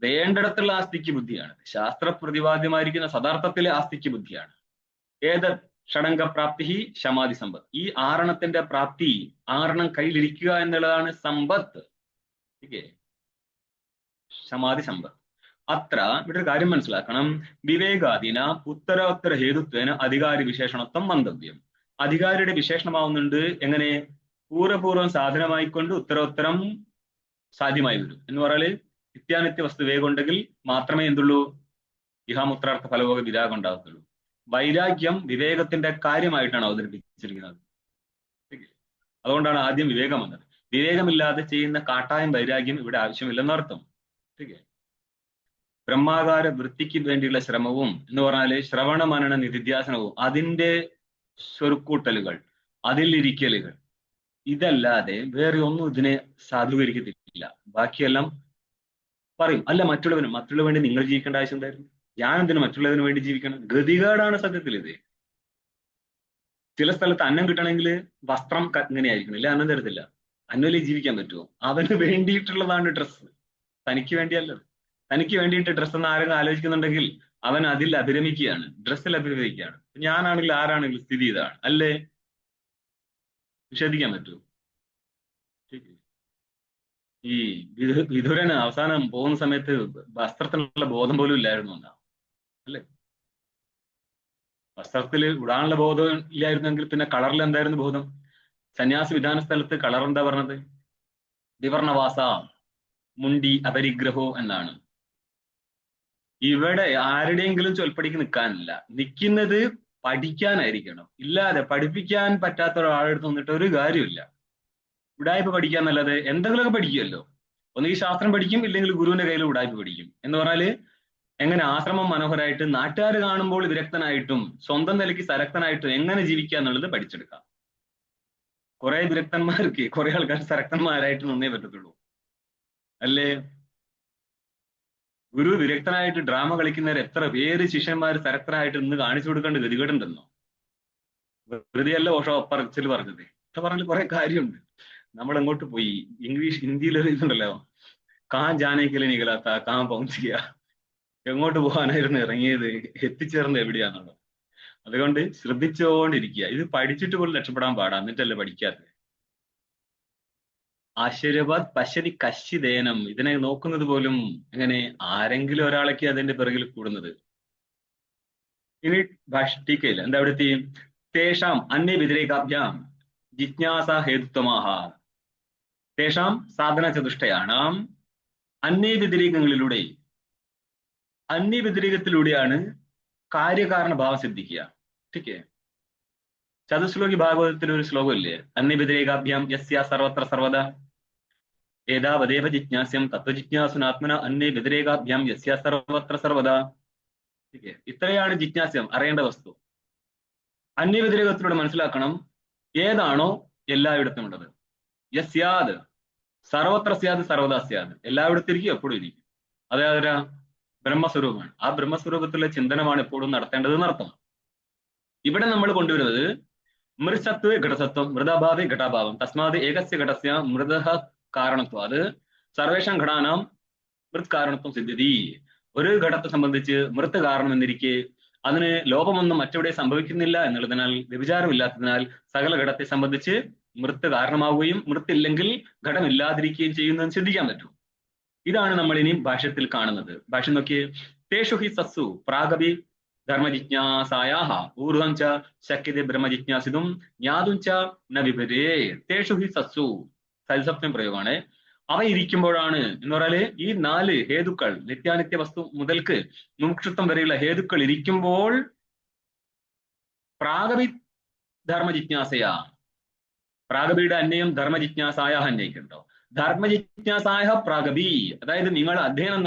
വേണ്ടിടത്തുള്ള ആസ്തിക്യ ബുദ്ധിയാണ്. ശാസ്ത്ര പ്രതിപാദ്യമായിരിക്കുന്ന സദാർത്ഥത്തിലെ ആസ്തിക്യ ബുദ്ധിയാണ്. ഏത് ഷഡംഗ പ്രാപ്തി ശമാധി സമ്പത്ത്. ഈ ആറണത്തിന്റെ പ്രാപ്തി, ആറണം കയ്യിലിരിക്കുക എന്നുള്ളതാണ് സമ്പത്ത്. ശമാധി സമ്പത്ത്. അത്ര ഇവിടെ ഒരു കാര്യം മനസ്സിലാക്കണം. വിവേകാധീന ഉത്തരോത്തര ഹേതുത്വേന അധികാരി വിശേഷണത്വം മന്തവ്യം. അധികാരിയുടെ വിശേഷണമാവുന്നുണ്ട്. എങ്ങനെ? പൂർവ്വപൂർവ്വം സാധനമായിക്കൊണ്ട് ഉത്തരോത്തരം സാധ്യമായി വരും എന്ന് പറഞ്ഞാല് നിത്യാനിത്യ വസ്തു വേഗം ഉണ്ടെങ്കിൽ മാത്രമേ എന്തുള്ളൂ? ഇഹാമുത്രാർത്ഥ ഫലഭോഗ വിരാഗം ഉണ്ടാകത്തുള്ളൂ. വൈരാഗ്യം വിവേകത്തിന്റെ കാര്യമായിട്ടാണ് അവതരിപ്പിച്ചിരിക്കുന്നത്. അതുകൊണ്ടാണ് ആദ്യം വിവേകം വന്നത്. വിവേകമില്ലാതെ ചെയ്യുന്ന കാട്ടായം വൈരാഗ്യം ഇവിടെ ആവശ്യമില്ലെന്നർത്ഥം. ബ്രഹ്മാകാര വൃത്തിക്ക് വേണ്ടിയുള്ള ശ്രമവും എന്ന് പറഞ്ഞാല് ശ്രവണ മനന നിധിധ്യാസനവും അതിന്റെ സ്വരുക്കൂട്ടലുകൾ, അതിലിരിക്കലുകൾ, ഇതല്ലാതെ വേറെ ഒന്നും ഇതിനെ സാധൂകരിക്കത്തില്ല. ബാക്കിയെല്ലാം പറയും. അല്ല, മറ്റുള്ളവന് വേണ്ടി നിങ്ങൾ ജീവിക്കേണ്ട ആവശ്യം എന്തായിരുന്നു? ഞാൻ എന്തിനു മറ്റുള്ളവന് വേണ്ടി ജീവിക്കണം? ഗതികേടാണ് സത്യത്തിൽ ഇത്. ചില സ്ഥലത്ത് അന്നം കിട്ടണമെങ്കിൽ വസ്ത്രം ഇങ്ങനെയായിരിക്കണം, ഇല്ല അന്നം തരത്തില്ല. അന്നല്ലേ ജീവിക്കാൻ പറ്റുമോ? അവന് വേണ്ടിയിട്ടുള്ളതാണ് ഡ്രസ്സ്, തനിക്ക് വേണ്ടിയല്ല. തനിക്ക് വേണ്ടിയിട്ട് ഡ്രസ്സ് എന്ന് ആരെങ്കിലും ആലോചിക്കുന്നുണ്ടെങ്കിൽ അവൻ അതിൽ അഭിരമിക്കുകയാണ്, ഡ്രസ്സിൽ അഭിരമിക്കുകയാണ്. ഞാനാണെങ്കിൽ ആരാണെങ്കിലും സ്ഥിതി ഇതാണ് അല്ലേ? നിഷേധിക്കാൻ പറ്റുമോ? ഈ വിതുരന് അവസാനം പോകുന്ന സമയത്ത് വസ്ത്രത്തിനുള്ള ബോധം പോലും ഇല്ലായിരുന്നു എന്നാ അല്ലേ? വസ്ത്രത്തിൽ ഇടാനുള്ള ബോധം ഇല്ലായിരുന്നെങ്കിൽ പിന്നെ കളറിൽ എന്തായിരുന്നു ബോധം? സന്യാസ വിധാന സ്ഥലത്ത് കളർ എന്താ പറഞ്ഞത്? വിവർണവാസ മുണ്ടി അപരിഗ്രഹോ എന്നാണ്. ഇവിടെ ആരുടെയെങ്കിലും ചൊൽപ്പടിക്ക് നിൽക്കാനില്ല, നിൽക്കുന്നത് പഠിക്കാനായിരിക്കണം. ഇല്ലാതെ പഠിപ്പിക്കാൻ പറ്റാത്ത ഒരാളെടുത്ത് നിന്നിട്ട് ഒരു കാര്യമില്ല. ഉടായ്പ പഠിക്കാൻ നല്ലത് എന്തെങ്കിലുമൊക്കെ പഠിക്കുമല്ലോ. ഒന്നുകിൽ ശാസ്ത്രം പഠിക്കും, ഇല്ലെങ്കിൽ ഗുരുവിന്റെ കയ്യിൽ ഉടായ്പ പഠിക്കും. എന്ന് പറഞ്ഞാല് എങ്ങനെ ആശ്രമം മനോഹരമായിട്ട് നാട്ടുകാർ കാണുമ്പോൾ വിരക്തനായിട്ടും സ്വന്തം നിലയ്ക്ക് സരക്തനായിട്ടും എങ്ങനെ ജീവിക്കുക എന്നുള്ളത് പഠിച്ചെടുക്കാം. കുറെ വിരക്തന്മാർക്ക് കുറെ ആൾക്കാർ സരക്തന്മാരായിട്ട് നിന്നേ പറ്റത്തുള്ളൂ അല്ലേ? ഗുരു വിരക്തനായിട്ട് ഡ്രാമ കളിക്കുന്നവർ എത്ര പേര് ശിഷ്യന്മാർ സരക്തനായിട്ട് ഇന്ന് കാണിച്ചു കൊടുക്കേണ്ട ഗതികേടുണ്ടെന്നോ? വെറുതെയല്ല ഓഷോ പറച്ചിൽ പറഞ്ഞത്. പറഞ്ഞാൽ കുറെ കാര്യമുണ്ട്. നമ്മൾ എങ്ങോട്ട് പോയി? ഹിന്ദിയിലൊരു ഇതുണ്ടല്ലോ, കാ ജാനേക്കലെ നികലാത്ത കാ പൗഞ്ചിയ. എങ്ങോട്ട് പോകാനായിരുന്നു ഇറങ്ങിയത്, എത്തിച്ചേർന്നത് എവിടെയാന്നുള്ളത്. അതുകൊണ്ട് ശ്രദ്ധിച്ചുകൊണ്ടിരിക്കുക. ഇത് പഠിച്ചിട്ട് പോലും രക്ഷപ്പെടാൻ പാടാ, എന്നിട്ടല്ലേ പഠിക്കാത്തത്. ആശ്ചര്യവത് പശ്യതി കശ്ചിദേനം. ഇതിനെ നോക്കുന്നത് പോലും എങ്ങനെ? ആരെങ്കിലും ഒരാളൊക്കെ അതിന്റെ പിറകിൽ കൂടുന്നത്. ഇനി ടീക്കയില്ല എന്താ അവിടുത്തെ? തേഷാം അന്യ വ്യതിരേകാഭ്യാം ജിജ്ഞാസ ഹേതുത്വമാഹ. തേഷാം സാധന ചതുഷ്ടയാണ്. അന്യ വ്യതിരേകങ്ങളിലൂടെ, അന്യവ്യതിരേകത്തിലൂടെയാണ് കാര്യകാരണ ഭാവം സിദ്ധിക്കുക. ठीक ചതുശ്ലോകി ഭാഗവതത്തിൽ ഒരു ശ്ലോകമില്ലേ? അന്യവ്യതിരേകാഭ്യാം യസ്യ സർവത്ര സർവദാ ഏതാവദേവ ജിജ്ഞാസ്യം തത്വജിജ്ഞാസുനാത്മന അന്യവ്യതിരേകാഭ്യാം യസ്യ സർവത്ര സർവദാ. ഇത്രയാണ് ജിജ്ഞാസ്യം, അറിയേണ്ട വസ്തു. അന്യവ്യതിരേകത്തിലൂടെ മനസ്സിലാക്കണം ഏതാണോ എല്ലായിടത്തും ഉള്ളത്. യസ്യാത് സർവത്ര സ്യാത് സർവദാ സ്യാത്. എല്ലായിടത്തും ഇരിക്കും, എപ്പോഴും ഇരിക്കും. അതായത് ബ്രഹ്മസ്വരൂപമാണ്. ആ ബ്രഹ്മസ്വരൂപത്തിലുള്ള ചിന്തനമാണ് എപ്പോഴും നടത്തേണ്ടത് എന്നർത്ഥം. ഇവിടെ നമ്മൾ കൊണ്ടുവരുന്നത് മൃസത്വ ഘടസത്വം മൃദാഭാവേ ഘടാഭാവം തസ്മാത് ഏകസ്യ ഘടസ്യ മൃദ കാരണത്വം. അത് സർവേഷം ഘടാനാം മൃത് കാരണത്വം സിദ്ധ്യതി. ഒരു ഘടത്തെ സംബന്ധിച്ച് മൃത്ത് കാരണം എന്നിരിക്കെ അതിന് ലോപമൊന്നും മറ്റെവിടെ സംഭവിക്കുന്നില്ല എന്നുള്ളതിനാൽ, വ്യഭിചാരമില്ലാത്തതിനാൽ സകല ഘടത്തെ സംബന്ധിച്ച് മൃത്ത് കാരണമാവുകയും മൃത്തില്ലെങ്കിൽ ഘടമില്ലാതിരിക്കുകയും ചെയ്യുന്നതെന്ന് ചിന്തിക്കാൻ പറ്റും. ഇതാണ് നമ്മൾ ഇനി ഭാഷ്യത്തിൽ കാണുന്നത്. ഭാഷ്യം നോക്കിയേ. തേഷു ഹി സത്സു പ്രാഗപി ധർമ്മജിജ്ഞാസായാഹ ഊർധ്വം ച ശക്യത്തെ ബ്രഹ്മജിജ്ഞാസിതും ജ്ഞാതും ച ന വിപരേ. തേഷു ഹി സത്സു സൽസപ്തം പ്രയോഗമാണ്. അവ ഇരിക്കുമ്പോഴാണ് എന്ന് പറഞ്ഞാല് ഈ 4 ഹേതുക്കൾ, നിത്യാനിത്യ വസ്തു മുതൽക്ക് മുമുക്ഷുത്വം വരെയുള്ള ഹേതുക്കൾ ഇരിക്കുമ്പോൾ പ്രാഗപി ധർമ്മജിജ്ഞാസയാ, പ്രാഗപിയുടെ അന്വയം ധർമ്മജിജ്ഞാസായ അന്വയിക്കുന്നുണ്ടോ? ധർമ്മജിജ്ഞാസായ പ്രാഗപി, അതായത് നിങ്ങൾ അധ്യയനം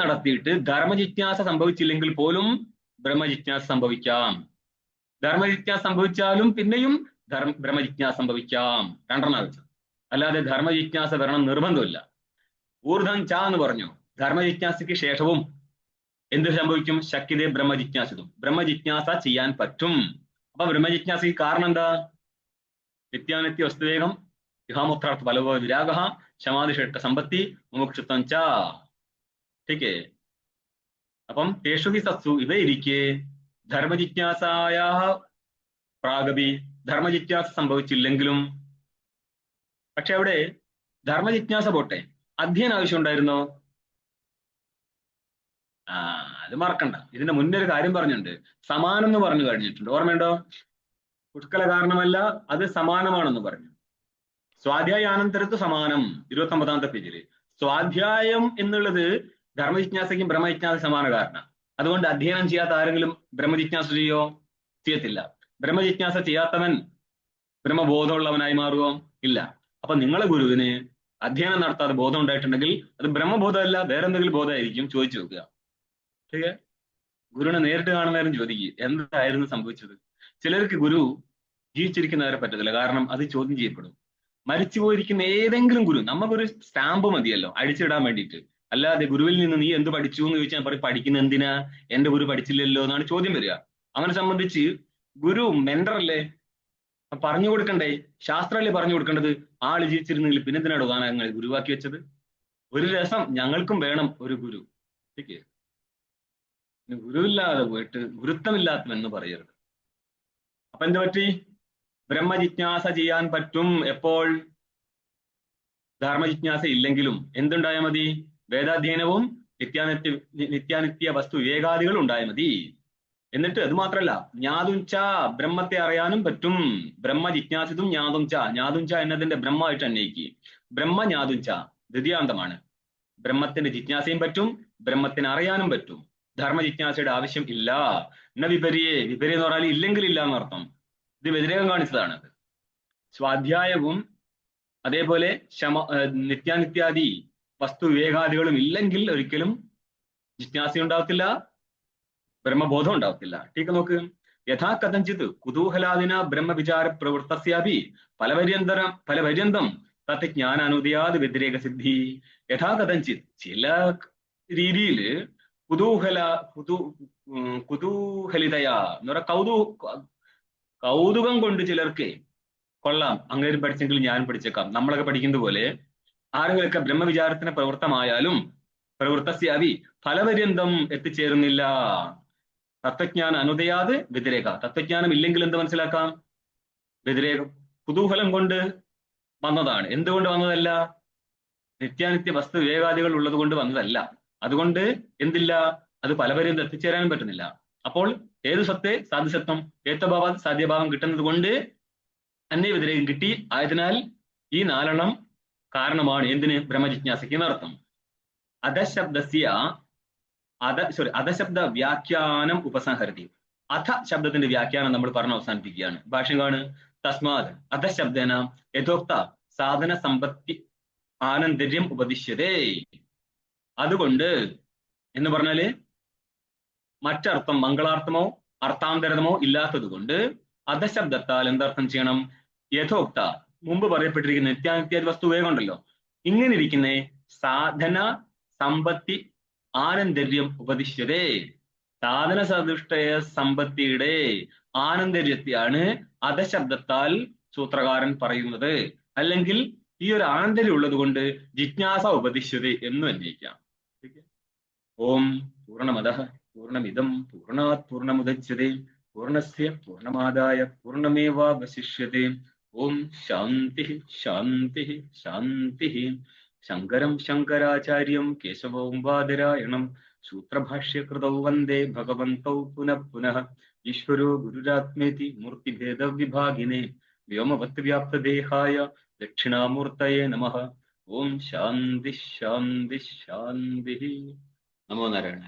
നടത്തിയിട്ട് ധർമ്മജിജ്ഞാസ സംഭവിച്ചില്ലെങ്കിൽ പോലും ബ്രഹ്മജിജ്ഞാസ സംഭവിക്കാം. ധർമ്മജിജ്ഞാസ സംഭവിച്ചാലും പിന്നെയും ബ്രഹ്മജിജ്ഞാസ സംഭവിക്കാം. 2 വെച്ചത്. അല്ലാതെ ധർമ്മജിജ്ഞാസ വരണം നിർബന്ധമില്ല. ഊർധ്വം ച എന്ന് പറഞ്ഞു. ധർമ്മജിജ്ഞാസയ്ക്ക് ശേഷവും എന്ത് സംഭവിക്കും? ശക്യതേ ബ്രഹ്മജിജ്ഞാസിതും, ബ്രഹ്മജിജ്ഞാസ ചെയ്യാൻ പറ്റും. അപ്പൊ ബ്രഹ്മജിജ്ഞാസയ്ക്ക് കാരണം എന്താ? നിത്യാനിത്യ വസ്തുവേഗം, യുഹാമുത്രാർത്ഥ ഫലവോ വിരാഗ, ശമാദിഷട്ട സമ്പത്തി, മുമുക്ഷുത്വം ച. ठीक है. അപ്പം തേഷു ഹി സത്സു, ഇവയിരിക്കെ ധർമ്മജിജ്ഞാസായ പ്രാഗപി, ധർമ്മജിജ്ഞാസ സംഭവിച്ചില്ലെങ്കിലും. പക്ഷെ അവിടെ ധർമ്മജിജ്ഞാസ പോട്ടെ, അധ്യയനം ആവശ്യം ഉണ്ടായിരുന്നോ? അത് മറക്കണ്ട. ഇതിന്റെ മുന്നേ ഒരു കാര്യം പറഞ്ഞിട്ടുണ്ട്, സമാനം എന്ന് പറഞ്ഞു കഴിഞ്ഞിട്ടുണ്ട്. ഓർമ്മയുണ്ടോ? പുഷ്കല കാരണമല്ല, അത് സമാനമാണെന്ന് പറഞ്ഞു. സ്വാധ്യായാനന്തരത്ത് സമാനം 29ാമത്തെ പേജില്. സ്വാധ്യായം എന്നുള്ളത് ധർമ്മജിജ്ഞാസയ്ക്കും ബ്രഹ്മജിജ്ഞാസ സമാന കാരണം. അതുകൊണ്ട് അധ്യയനം ചെയ്യാത്ത ആരെങ്കിലും ബ്രഹ്മജിജ്ഞാസ ചെയ്യത്തില്ല. ബ്രഹ്മജിജ്ഞാസ ചെയ്യാത്തവൻ ബ്രഹ്മബോധമുള്ളവനായി മാറുമോ? ഇല്ല. അപ്പൊ നിങ്ങളെ ഗുരുവിന് അധ്യയനം നടത്താതെ ബോധം ഉണ്ടായിട്ടുണ്ടെങ്കിൽ അത് ബ്രഹ്മബോധമല്ല, വേറെ എന്തെങ്കിലും ബോധമായിരിക്കും. ചോദിച്ചു നോക്കുക. ठीक है. ഗുരുവിനെ നേരിട്ട് കാണുന്നവരും ചോദിക്കുക എന്തായിരുന്നു സംഭവിച്ചത്. ചിലർക്ക് ഗുരു ജീവിച്ചിരിക്കുന്നവരെ പറ്റത്തില്ല, കാരണം അത് ചോദ്യം ചെയ്യപ്പെടും. മരിച്ചു പോയിരിക്കുന്ന ഏതെങ്കിലും ഗുരു, നമുക്കൊരു സ്റ്റാമ്പ് മതിയല്ലോ അടിച്ചിടാൻ വേണ്ടിയിട്ട്. അല്ലാതെ ഗുരുവിൽ നിന്ന് നീ എന്ത് പഠിച്ചു എന്ന് ചോദിച്ചാൽ പറയും പഠിക്കുന്ന എന്തിനാ, എന്റെ ഗുരു പഠിച്ചില്ലല്ലോ എന്നാണ് ചോദ്യം വരിക. അവനെ സംബന്ധിച്ച് ഗുരു മെന്ററല്ലേ, പറഞ്ഞു കൊടുക്കണ്ടേ, ശാസ്ത്രമല്ലേ പറഞ്ഞു കൊടുക്കേണ്ടത്. ആള് ജീവിച്ചിരുന്നെങ്കിൽ പിന്നെന്തിനാണ് ഉദാഹരണങ്ങൾ ഗുരുവാക്കി വെച്ചത്? ഒരു രസം ഞങ്ങൾക്കും വേണം ഒരു ഗുരു. ठीक. ഗുരുവില്ലാതെ പോയിട്ട് ഗുരുത്വമില്ലാത്തവെന്ന് പറയരുത്. അപ്പൊ എന്ത് പറ്റി? ബ്രഹ്മജിജ്ഞാസ ചെയ്യാൻ പറ്റും. എപ്പോൾ? ധർമ്മജിജ്ഞാസ ഇല്ലെങ്കിലും എന്തുണ്ടായാൽ മതി? വേദാധ്യയനവും നിത്യാനിത്യ വസ്തു വിവേകാദികൾ ഉണ്ടായാൽ മതി. എന്നിട്ട് അത് മാത്രല്ല, ജ്ഞാതുംച, ബ്രഹ്മത്തെ അറിയാനും പറ്റും. ബ്രഹ്മജിജ്ഞാസിതും ജ്ഞാതുംച, ജ്ഞാതുംച എന്നതിന്റെ ബ്രഹ്മമായിട്ട് അന്വയിക്കുക. ബ്രഹ്മ ജ്ഞാതുംച ദ്വിതീയാന്തമാണ്. ബ്രഹ്മത്തിന്റെ ജിജ്ഞാസയും പറ്റും, ബ്രഹ്മത്തിന് അറിയാനും പറ്റും. ധർമ്മജിജ്ഞാസയുടെ ആവശ്യം ഇല്ല. എന്ന വിപരിയെ, വിപരീ എന്ന് പറഞ്ഞാൽ ഇല്ലെങ്കിൽ ഇല്ല എന്നർത്ഥം. ഇത് വ്യതിരേകം കാണിച്ചതാണ്. സ്വാധ്യായവും അതേപോലെ നിത്യാനിത്യാദി വസ്തു വിവേകാദികളും ഇല്ലെങ്കിൽ ഒരിക്കലും ജിജ്ഞാസ ഉണ്ടാവത്തില്ല, ബ്രഹ്മബോധം ഉണ്ടാവത്തില്ല. ठीक നോക്ക്. യഥാ കഥഞ്ചിത് കുതൂഹലാദിന ബ്രഹ്മവിചാര പ്രവൃത്തസ്യാപി ഫലപര്യന്തം തത് ജ്ഞാനാനുദയാത് വ്യതിരേക സിദ്ധി. യഥാ കഥഞ്ചിത്, ചില രീതിയില് കുതൂഹലിതയാ എന്ന് പറഞ്ഞ കൗതുകം കൊണ്ട് ചിലർക്ക് കൊള്ളാം, അങ്ങേരും പഠിച്ചെങ്കിൽ ഞാൻ പഠിച്ചേക്കാം, നമ്മളൊക്കെ പഠിക്കുന്നത് പോലെ ആരെങ്കിലൊക്കെ ബ്രഹ്മവിചാരത്തിന് പ്രവൃത്തസ്യാവി ഫലപര്യന്തം എത്തിച്ചേരുന്നില്ല. തത്വജ്ഞാന അനുദയാത് വ്യതിരേക. തത്വജ്ഞാനം ഇല്ലെങ്കിൽ എന്ത് മനസ്സിലാക്കാം? വ്യതിരേകം. കുതൂഹലം കൊണ്ട് വന്നതാണ്. എന്തുകൊണ്ട് വന്നതല്ല? നിത്യാനിത്യ വസ്തു വിവേകാദികൾ ഉള്ളത് കൊണ്ട് വന്നതല്ല. അതുകൊണ്ട് എന്തില്ല? അത് പലപര്യന്തം എത്തിച്ചേരാനും പറ്റുന്നില്ല. അപ്പോൾ ഏത് സത്തെ സാധ്യസത്വം, ഏത്തഭാവ സാധ്യഭാവം കിട്ടുന്നത് കൊണ്ട് അന്യ വ്യതിരേകം കിട്ടി. ആയതിനാൽ ഈ 4 കാരണമാണ് എന്തിന്? ബ്രഹ്മജിജ്ഞാസയ്ക്ക് എന്നർത്ഥം. അധശബ്ദ വ്യാഖ്യാനം ഉപസംഹരതി. അധ ശബ്ദത്തിന്റെ വ്യാഖ്യാനം നമ്മൾ പറഞ്ഞ് അവസാനിപ്പിക്കുകയാണ്. ഭാഷ്യം കാണു. തസ്മാത് അധശബ്ദേന യഥോക്ത സാധന സമ്പത്തി ആനന്ദര്യം ഉപദിശ്യതേ. അതുകൊണ്ട് എന്ന് പറഞ്ഞാല് മറ്റർത്ഥം, മംഗളാർത്ഥമോ അർത്ഥാന്തരമോ ഇല്ലാത്തത് കൊണ്ട് അധശബ്ദത്താൽ എന്തർത്ഥം ചെയ്യണം? യഥോക്ത, മുമ്പ് പറയപ്പെട്ടിരിക്കുന്ന നിത്യാനിത്യാദി വസ്തു വേഗം ഉണ്ടല്ലോ, ഇങ്ങനെ ഇരിക്കുന്ന സാധന സമ്പത്തി ആനന്ദര്യം ഉപദിശ്യതേ. സാധന സദുഷ്ടയ സമ്പത്തിയുടെ ആനന്ദര്യത്തെയാണ് അധശബ്ദത്താൽ സൂത്രകാരൻ പറയുന്നത്. അല്ലെങ്കിൽ ഈ ഒരു ആനന്ദര്യം ഉള്ളത് കൊണ്ട് ജിജ്ഞാസ ഉപദിശ്യത എന്നും അന്വയിക്കാം. ഓം പൂർണ്ണമദഃ പൂർണ്ണമിദം പൂർണ്ണാത് പൂർണ്ണമുദച്യതേ പൂർണ്ണസ്യ പൂർണ്ണമാദായ പൂർണ്ണമേവാവശിഷ്യതേ. ഓം ശാന്തി ശാന്തി ശാന്തി. ശങ്കരം ശങ്കരാചാര്യം കേശവം വാദരായണം സൂത്രഭാഷ്യകൃതൗ വന്ദേ ഭഗവന്തൗ പുനഃ പുനഃ. ഈശ്വരോ ഗുരുരാത്മേതി മൂർത്തിഭേദവിഭാഗിനെ വ്യോമവത് വ്യാപ്തദേഹായ ദക്ഷിണാമൂർത്തയേ നമഃ. ഓം ശാന്തി ശാന്തി ശാന്തി. നമോ നാരായണ.